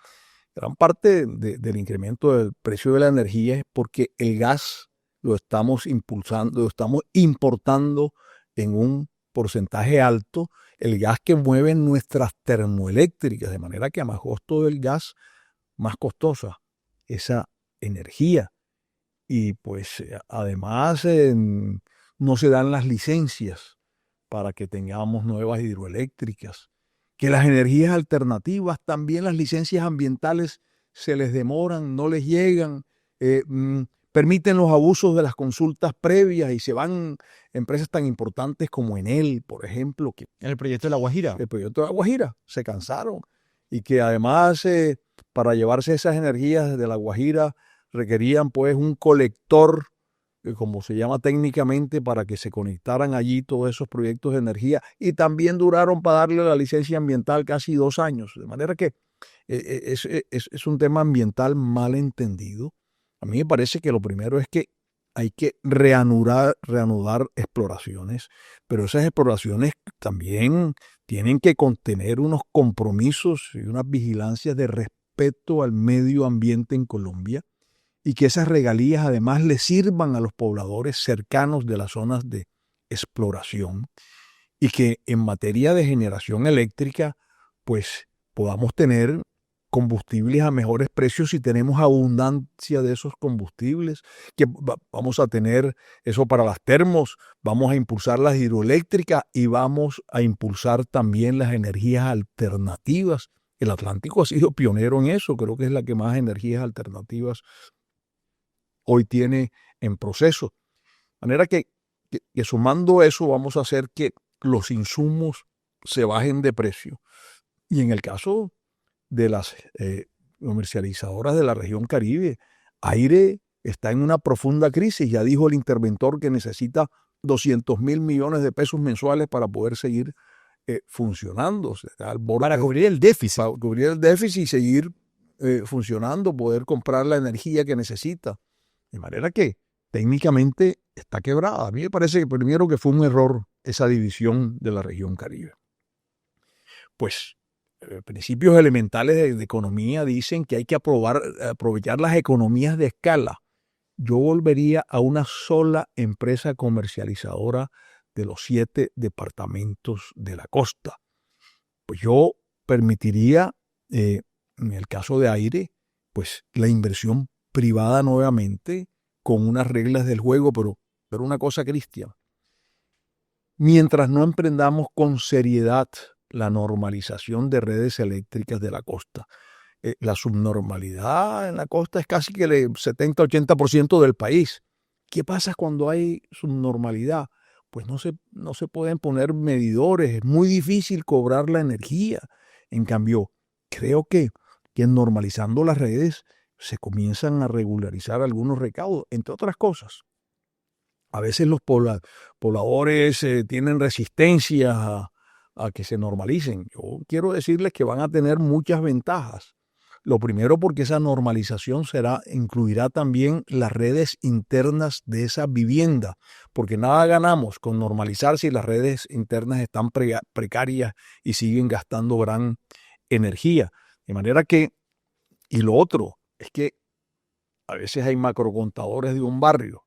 gran parte del incremento del precio de la energía es porque el gas lo estamos impulsando, lo estamos importando en un porcentaje alto, el gas que mueve nuestras termoeléctricas, de manera que a más costo del gas, más costosa esa energía. Y pues además no se dan las licencias para que tengamos nuevas hidroeléctricas, que las energías alternativas, también las licencias ambientales se les demoran, no les llegan, permiten los abusos de las consultas previas y se van empresas tan importantes como Enel, por ejemplo. Que en el proyecto de La Guajira. El proyecto de La Guajira, se cansaron. Y que además para llevarse esas energías de La Guajira requerían pues un colector, como se llama técnicamente, para que se conectaran allí todos esos proyectos de energía, y también duraron para darle la licencia ambiental casi 2 años, de manera que es un tema ambiental mal entendido. A mí me parece que lo primero es que hay que reanudar exploraciones, pero esas exploraciones también tienen que contener unos compromisos y unas vigilancias de respeto al medio ambiente en Colombia. y que esas regalías además le sirvan a los pobladores cercanos de las zonas de exploración y que en materia de generación eléctrica pues podamos tener combustibles a mejores precios si tenemos abundancia de esos combustibles, que vamos a tener eso para las termos, vamos a impulsar las hidroeléctricas y vamos a impulsar también las energías alternativas. El Atlántico ha sido pionero en eso, creo que es la que más energías alternativas hoy tiene en proceso. De manera que sumando eso vamos a hacer que los insumos se bajen de precio. Y en el caso de las comercializadoras de la región Caribe, Aire está en una profunda crisis. Ya dijo el interventor que necesita 200.000 millones de pesos mensuales para poder seguir funcionando. O sea, para cubrir el déficit. Para cubrir el déficit y seguir funcionando, poder comprar la energía que necesita. De manera que técnicamente está quebrada. A mí me parece que primero que fue un error esa división de la región Caribe. Pues principios elementales de economía dicen que hay que aprovechar las economías de escala. Yo volvería a una sola empresa comercializadora de los 7 departamentos de la costa. Pues yo permitiría, en el caso de Aire, pues la inversión privada nuevamente con unas reglas del juego, pero una cosa, Cristian, mientras no emprendamos con seriedad la normalización de redes eléctricas de la costa. La subnormalidad en la costa es casi que el 70-80% del país. ¿Qué pasa cuando hay subnormalidad? Pues no se pueden poner medidores, es muy difícil cobrar la energía. En cambio, creo que normalizando las redes se comienzan a regularizar algunos recaudos, entre otras cosas. A veces los pobladores tienen resistencia a que se normalicen. Yo quiero decirles que van a tener muchas ventajas. Lo primero, porque esa normalización incluirá también las redes internas de esa vivienda, porque nada ganamos con normalizar si las redes internas están precarias y siguen gastando gran energía. De manera que, y lo otro, es que a veces hay macrocontadores de un barrio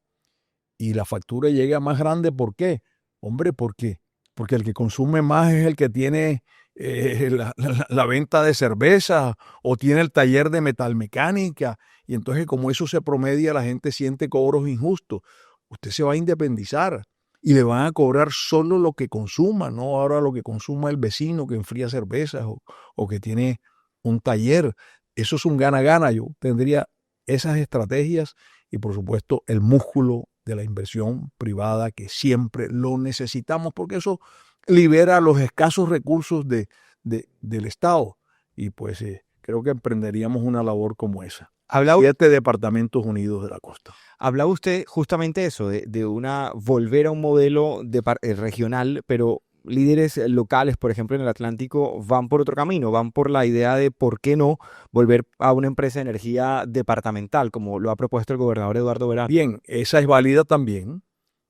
y la factura llega más grande. ¿Por qué? Hombre, porque el que consume más es el que tiene la venta de cerveza o tiene el taller de metalmecánica, y entonces como eso se promedia, la gente siente cobros injustos. Usted se va a independizar y le van a cobrar solo lo que consuma, no ahora lo que consuma el vecino que enfría cervezas o que tiene un taller. Eso es un gana-gana. Yo tendría esas estrategias y por supuesto el músculo de la inversión privada, que siempre lo necesitamos, porque eso libera los escasos recursos del Estado. Y pues creo que emprenderíamos una labor como esa. 7 departamentos unidos de la costa. Hablaba usted justamente eso, de volver a un modelo regional, pero líderes locales, por ejemplo, en el Atlántico, van por otro camino, van por la idea de por qué no volver a una empresa de energía departamental, como lo ha propuesto el gobernador Eduardo Verán. Bien, esa es válida también.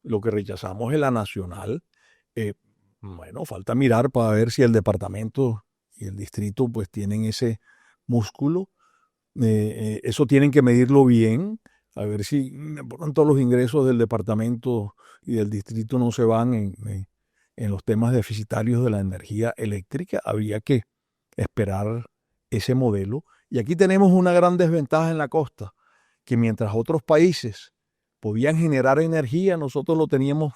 Lo que rechazamos es la nacional. Bueno, falta mirar para ver si el departamento y el distrito pues tienen ese músculo. Eso tienen que medirlo bien, a ver si por tanto los ingresos del departamento y del distrito no se van en los temas deficitarios de la energía eléctrica. Habría que esperar ese modelo. Y aquí tenemos una gran desventaja en la costa, que mientras otros países podían generar energía, nosotros lo teníamos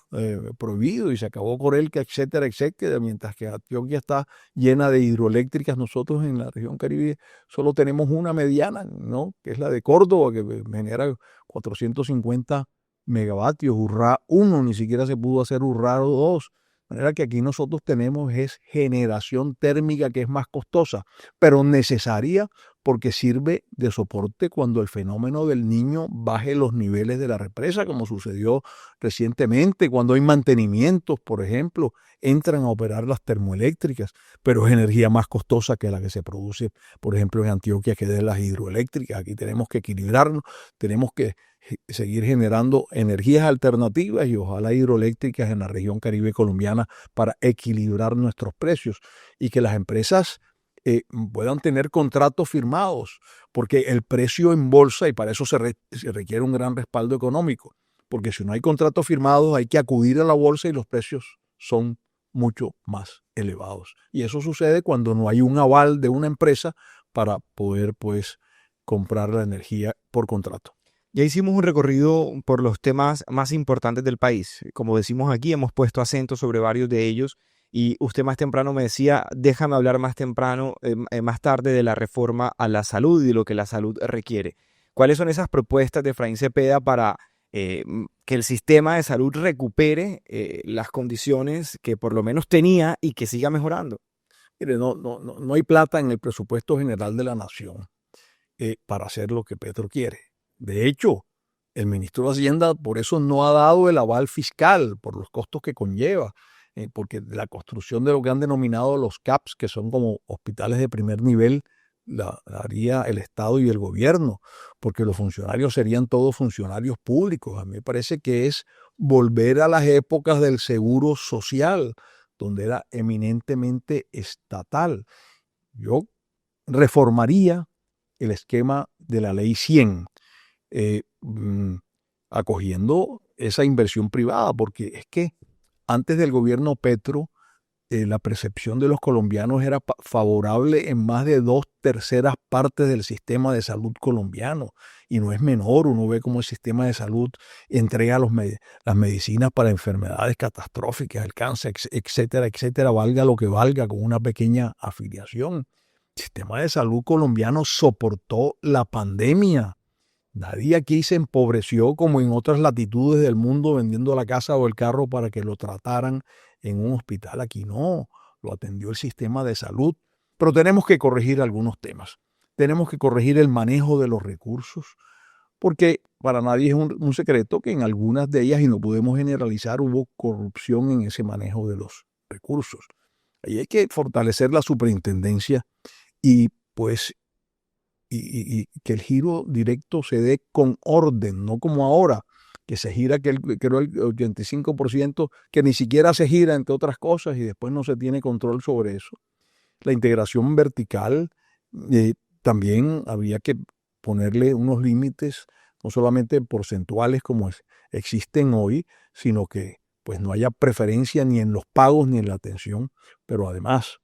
prohibido y se acabó Corelca, etcétera, etcétera, mientras que Antioquia está llena de hidroeléctricas. Nosotros en la región Caribe solo tenemos una mediana, ¿no?, que es la de Córdoba, que genera 450 megavatios. Urrá 1, ni siquiera se pudo hacer Urrá 2. De manera que aquí nosotros tenemos es generación térmica, que es más costosa, pero necesaria, porque sirve de soporte cuando el fenómeno del Niño baje los niveles de la represa, como sucedió recientemente, cuando hay mantenimientos, por ejemplo, entran a operar las termoeléctricas, pero es energía más costosa que la que se produce, por ejemplo, en Antioquia, que es de las hidroeléctricas. Aquí tenemos que equilibrarnos, tenemos que seguir generando energías alternativas y ojalá hidroeléctricas en la región Caribe colombiana para equilibrar nuestros precios, y que las empresas puedan tener contratos firmados, porque el precio en bolsa, y para eso se requiere un gran respaldo económico, porque si no hay contratos firmados hay que acudir a la bolsa y los precios son mucho más elevados. Y eso sucede cuando no hay un aval de una empresa para poder, pues, comprar la energía por contrato. Ya hicimos un recorrido por los temas más importantes del país. Como decimos aquí, hemos puesto acento sobre varios de ellos y usted más temprano me decía, déjame hablar más temprano, más tarde de la reforma a la salud y de lo que la salud requiere. ¿Cuáles son esas propuestas de Efraín Cepeda para que el sistema de salud recupere las condiciones que por lo menos tenía y que siga mejorando? Mire, no hay plata en el presupuesto general de la nación para hacer lo que Petro quiere. De hecho, el ministro de Hacienda por eso no ha dado el aval fiscal por los costos que conlleva, porque la construcción de lo que han denominado los CAPS, que son como hospitales de primer nivel, la haría el Estado y el gobierno, porque los funcionarios serían todos funcionarios públicos. A mí me parece que es volver a las épocas del seguro social, donde era eminentemente estatal. Yo reformaría el esquema de la Ley 100, acogiendo esa inversión privada, porque es que antes del gobierno Petro, la percepción de los colombianos era favorable en más de 2/3 partes del sistema de salud colombiano, y no es menor. Uno ve cómo el sistema de salud entrega las medicinas para enfermedades catastróficas, el cáncer, etcétera, etcétera, valga lo que valga, con una pequeña afiliación. El sistema de salud colombiano soportó la pandemia. Nadie aquí se empobreció como en otras latitudes del mundo vendiendo la casa o el carro para que lo trataran en un hospital. Aquí no, lo atendió el sistema de salud. Pero tenemos que corregir algunos temas. Tenemos que corregir el manejo de los recursos, porque para nadie es un secreto que en algunas de ellas, y no podemos generalizar, hubo corrupción en ese manejo de los recursos. Ahí hay que fortalecer la superintendencia y pues y que el giro directo se dé con orden, no como ahora, que se gira creo el 85%, que ni siquiera se gira, entre otras cosas, y después no se tiene control sobre eso. La integración vertical, también habría que ponerle unos límites, no solamente porcentuales como existen hoy, sino que pues no haya preferencia ni en los pagos ni en la atención. Pero además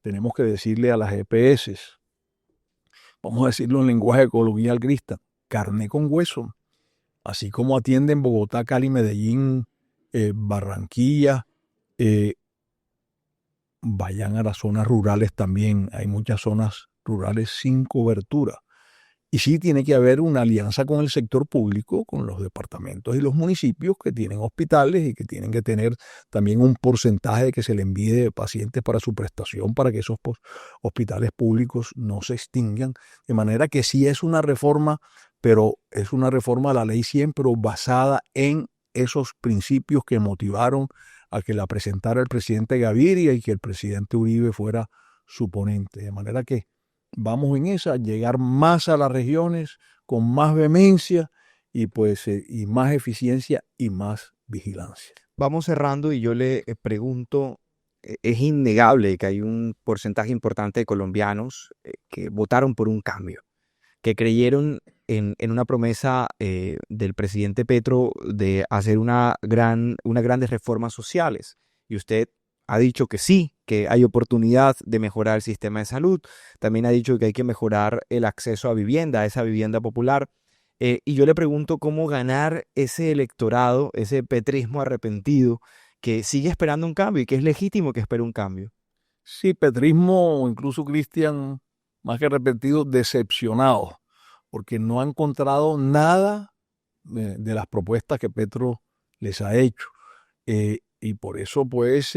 tenemos que decirle a las EPS, vamos a decirlo en lenguaje coloquial crista, carne con hueso. Así como atienden Bogotá, Cali, Medellín, Barranquilla, vayan a las zonas rurales también. Hay muchas zonas rurales sin cobertura. Y sí tiene que haber una alianza con el sector público, con los departamentos y los municipios que tienen hospitales y que tienen que tener también un porcentaje que se le envíe de pacientes para su prestación, para que esos hospitales públicos no se extingan. De manera que sí es una reforma, pero es una reforma a la Ley 100, pero basada en esos principios que motivaron a que la presentara el presidente Gaviria y que el presidente Uribe fuera su ponente. De manera que vamos en esa, llegar más a las regiones con más vehemencia y pues y más eficiencia y más vigilancia. Vamos cerrando y yo le pregunto, es innegable que hay un porcentaje importante de colombianos que votaron por un cambio, que creyeron en una promesa del presidente Petro de hacer unas grandes reformas sociales. Y usted ha dicho que sí, que hay oportunidad de mejorar el sistema de salud. También ha dicho que hay que mejorar el acceso a vivienda, a esa vivienda popular. Y yo le pregunto cómo ganar ese electorado, ese petrismo arrepentido que sigue esperando un cambio y que es legítimo que espere un cambio. Sí, petrismo, incluso Cristian, más que arrepentido, decepcionado, porque no ha encontrado nada de las propuestas que Petro les ha hecho. Y por eso, pues,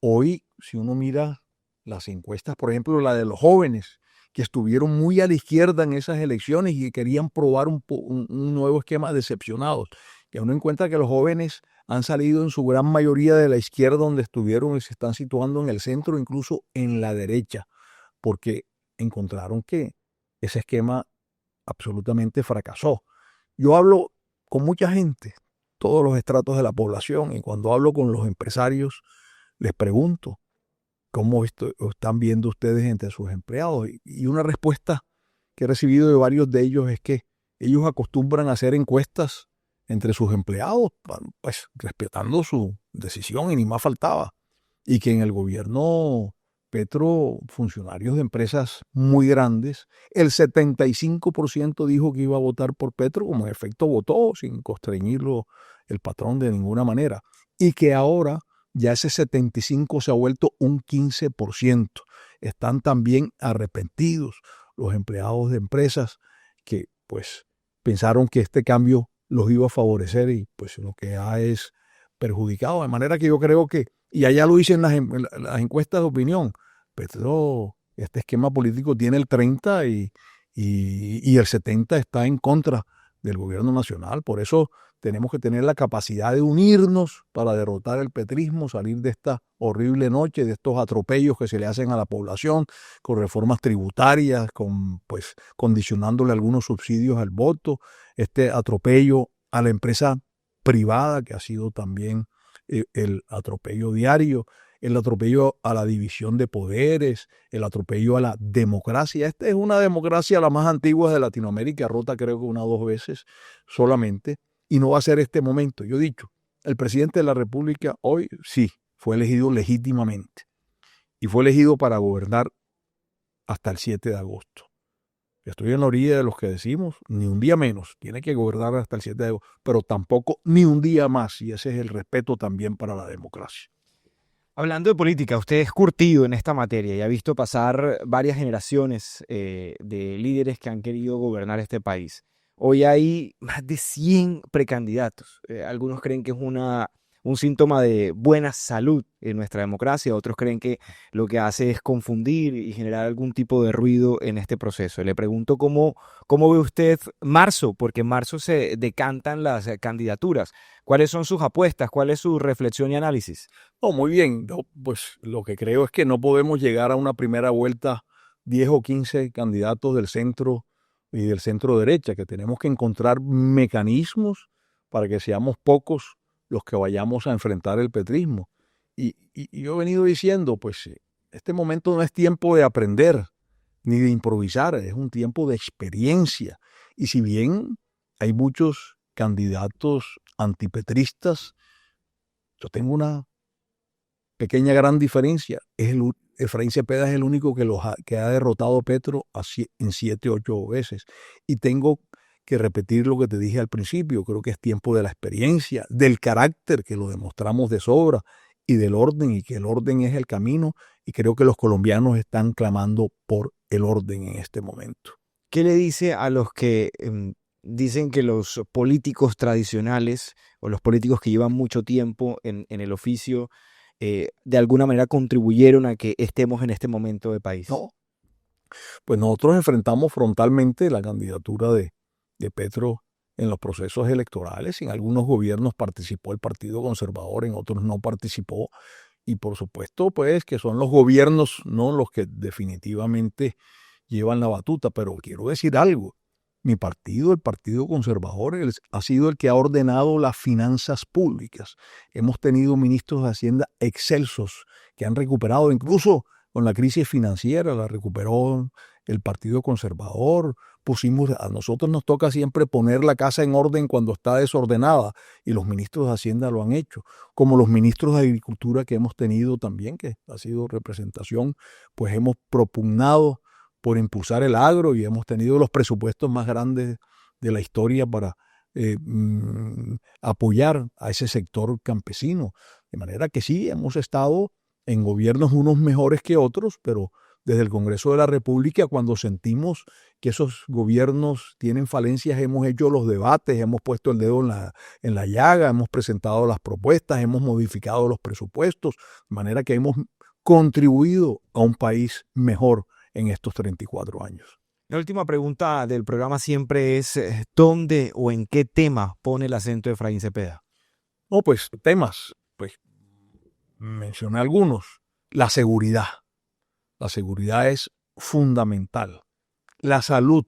hoy, si uno mira las encuestas, por ejemplo, la de los jóvenes, que estuvieron muy a la izquierda en esas elecciones y que querían probar un nuevo esquema, decepcionados, que uno encuentra que los jóvenes han salido en su gran mayoría de la izquierda, donde estuvieron y se están situando en el centro, incluso en la derecha, porque encontraron que ese esquema absolutamente fracasó. Yo hablo con mucha gente, todos los estratos de la población, y cuando hablo con los empresarios, les pregunto, ¿cómo están viendo ustedes entre sus empleados? Y una respuesta que he recibido de varios de ellos es que ellos acostumbran a hacer encuestas entre sus empleados, pues respetando su decisión y ni más faltaba. Y que en el gobierno Petro, funcionarios de empresas muy grandes, el 75% dijo que iba a votar por Petro, como en efecto votó, sin constreñirlo el patrón de ninguna manera. Y que ahora ya ese 75% se ha vuelto un 15%. Están también arrepentidos los empleados de empresas que pues pensaron que este cambio los iba a favorecer y pues lo que ha es perjudicado. De manera que yo creo que, y allá lo hice en las encuestas de opinión, Petro, este esquema político tiene el 30 y el 70 está en contra del gobierno nacional. Por eso tenemos que tener la capacidad de unirnos para derrotar el petrismo, salir de esta horrible noche, de estos atropellos que se le hacen a la población, con reformas tributarias, pues condicionándole algunos subsidios al voto, este atropello a la empresa privada, que ha sido también el atropello diario, el atropello a la división de poderes, el atropello a la democracia. Esta es una democracia la más antigua de Latinoamérica, rota creo que 1 o 2 veces solamente, y no va a ser este momento. Yo he dicho, el presidente de la República hoy sí fue elegido legítimamente y fue elegido para gobernar hasta el 7 de agosto. Estoy en la orilla de los que decimos, ni un día menos, tiene que gobernar hasta el 7 de agosto, pero tampoco ni un día más, y ese es el respeto también para la democracia. Hablando de política, usted es curtido en esta materia y ha visto pasar varias generaciones de líderes que han querido gobernar este país. Hoy hay más de 100 precandidatos. Algunos creen que es un síntoma de buena salud en nuestra democracia, otros creen que lo que hace es confundir y generar algún tipo de ruido en este proceso. Le pregunto cómo ve usted marzo, porque en marzo se decantan las candidaturas. ¿Cuáles son sus apuestas? ¿Cuál es su reflexión y análisis? Oh, muy bien, pues lo que creo es que no podemos llegar a una primera vuelta 10 o 15 candidatos del centro y del centro derecha, que tenemos que encontrar mecanismos para que seamos pocos los que vayamos a enfrentar el petrismo. Y yo he venido diciendo, pues este momento no es tiempo de aprender ni de improvisar, es un tiempo de experiencia. Y si bien hay muchos candidatos antipetristas, yo tengo una pequeña gran diferencia. Efraín Cepeda es el único que ha derrotado a Petro en 7, 8 veces. Y tengo que repetir lo que te dije al principio. Creo que es tiempo de la experiencia, del carácter, que lo demostramos de sobra, y del orden, y que el orden es el camino. Y creo que los colombianos están clamando por el orden en este momento. ¿Qué le dice a los que dicen que los políticos tradicionales o los políticos que llevan mucho tiempo en el oficio de alguna manera contribuyeron a que estemos en este momento de país? No, pues nosotros enfrentamos frontalmente la candidatura de Petro en los procesos electorales. En algunos gobiernos participó el Partido Conservador, en otros no participó. Y por supuesto, pues, que son los gobiernos, no los que definitivamente llevan la batuta. Pero quiero decir algo. Mi partido, el Partido Conservador, ha sido el que ha ordenado las finanzas públicas. Hemos tenido ministros de Hacienda excelsos que han recuperado, incluso con la crisis financiera, la recuperó el Partido Conservador. A nosotros nos toca siempre poner la casa en orden cuando está desordenada, y los ministros de Hacienda lo han hecho, como los ministros de Agricultura que hemos tenido también, que ha sido representación, pues hemos propugnado por impulsar el agro y hemos tenido los presupuestos más grandes de la historia para apoyar a ese sector campesino. De manera que sí, hemos estado en gobiernos unos mejores que otros, pero desde el Congreso de la República, cuando sentimos que esos gobiernos tienen falencias, hemos hecho los debates, hemos puesto el dedo en la llaga, hemos presentado las propuestas, hemos modificado los presupuestos, de manera que hemos contribuido a un país mejor en estos 34 años. La última pregunta del programa siempre es ¿dónde o en qué tema pone el acento Efraín Cepeda? No, pues temas, pues mencioné algunos. La seguridad. La seguridad es fundamental. La salud,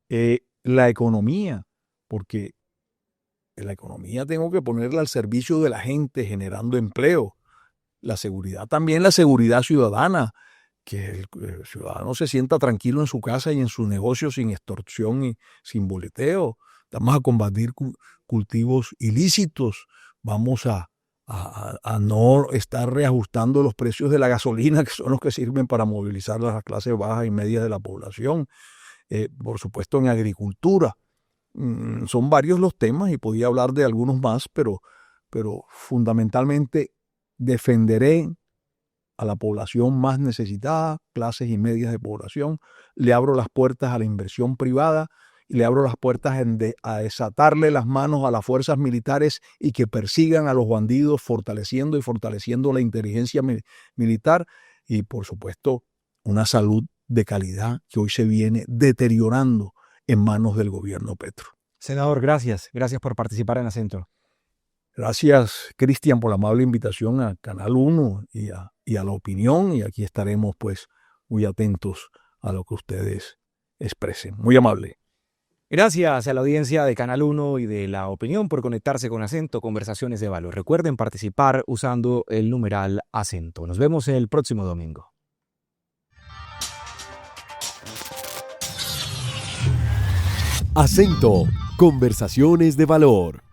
la economía, porque la economía tengo que ponerla al servicio de la gente, generando empleo. la seguridad, también la seguridad ciudadana, que el ciudadano se sienta tranquilo en su casa y en su negocio sin extorsión y sin boleteo. Vamos a combatir cultivos ilícitos, vamos a no estar reajustando los precios de la gasolina, que son los que sirven para movilizar a las clases bajas y medias de la población. Por supuesto, en agricultura. Son varios los temas y podía hablar de algunos más, pero fundamentalmente defenderé a la población más necesitada, clases y medias de población. Le abro las puertas a la inversión privada y le abro las puertas a desatarle las manos a las fuerzas militares y que persigan a los bandidos, fortaleciendo la inteligencia militar y, por supuesto, una salud de calidad que hoy se viene deteriorando en manos del gobierno Petro. Senador, gracias. Gracias por participar en Acento. Gracias, Cristian, por la amable invitación a Canal 1 y a La Opinión. Y aquí estaremos, pues, muy atentos a lo que ustedes expresen. Muy amable. Gracias a la audiencia de Canal 1 y de La Opinión por conectarse con Acento Conversaciones de Valor. Recuerden participar usando el numeral Acento. Nos vemos el próximo domingo. Acento, conversaciones de valor.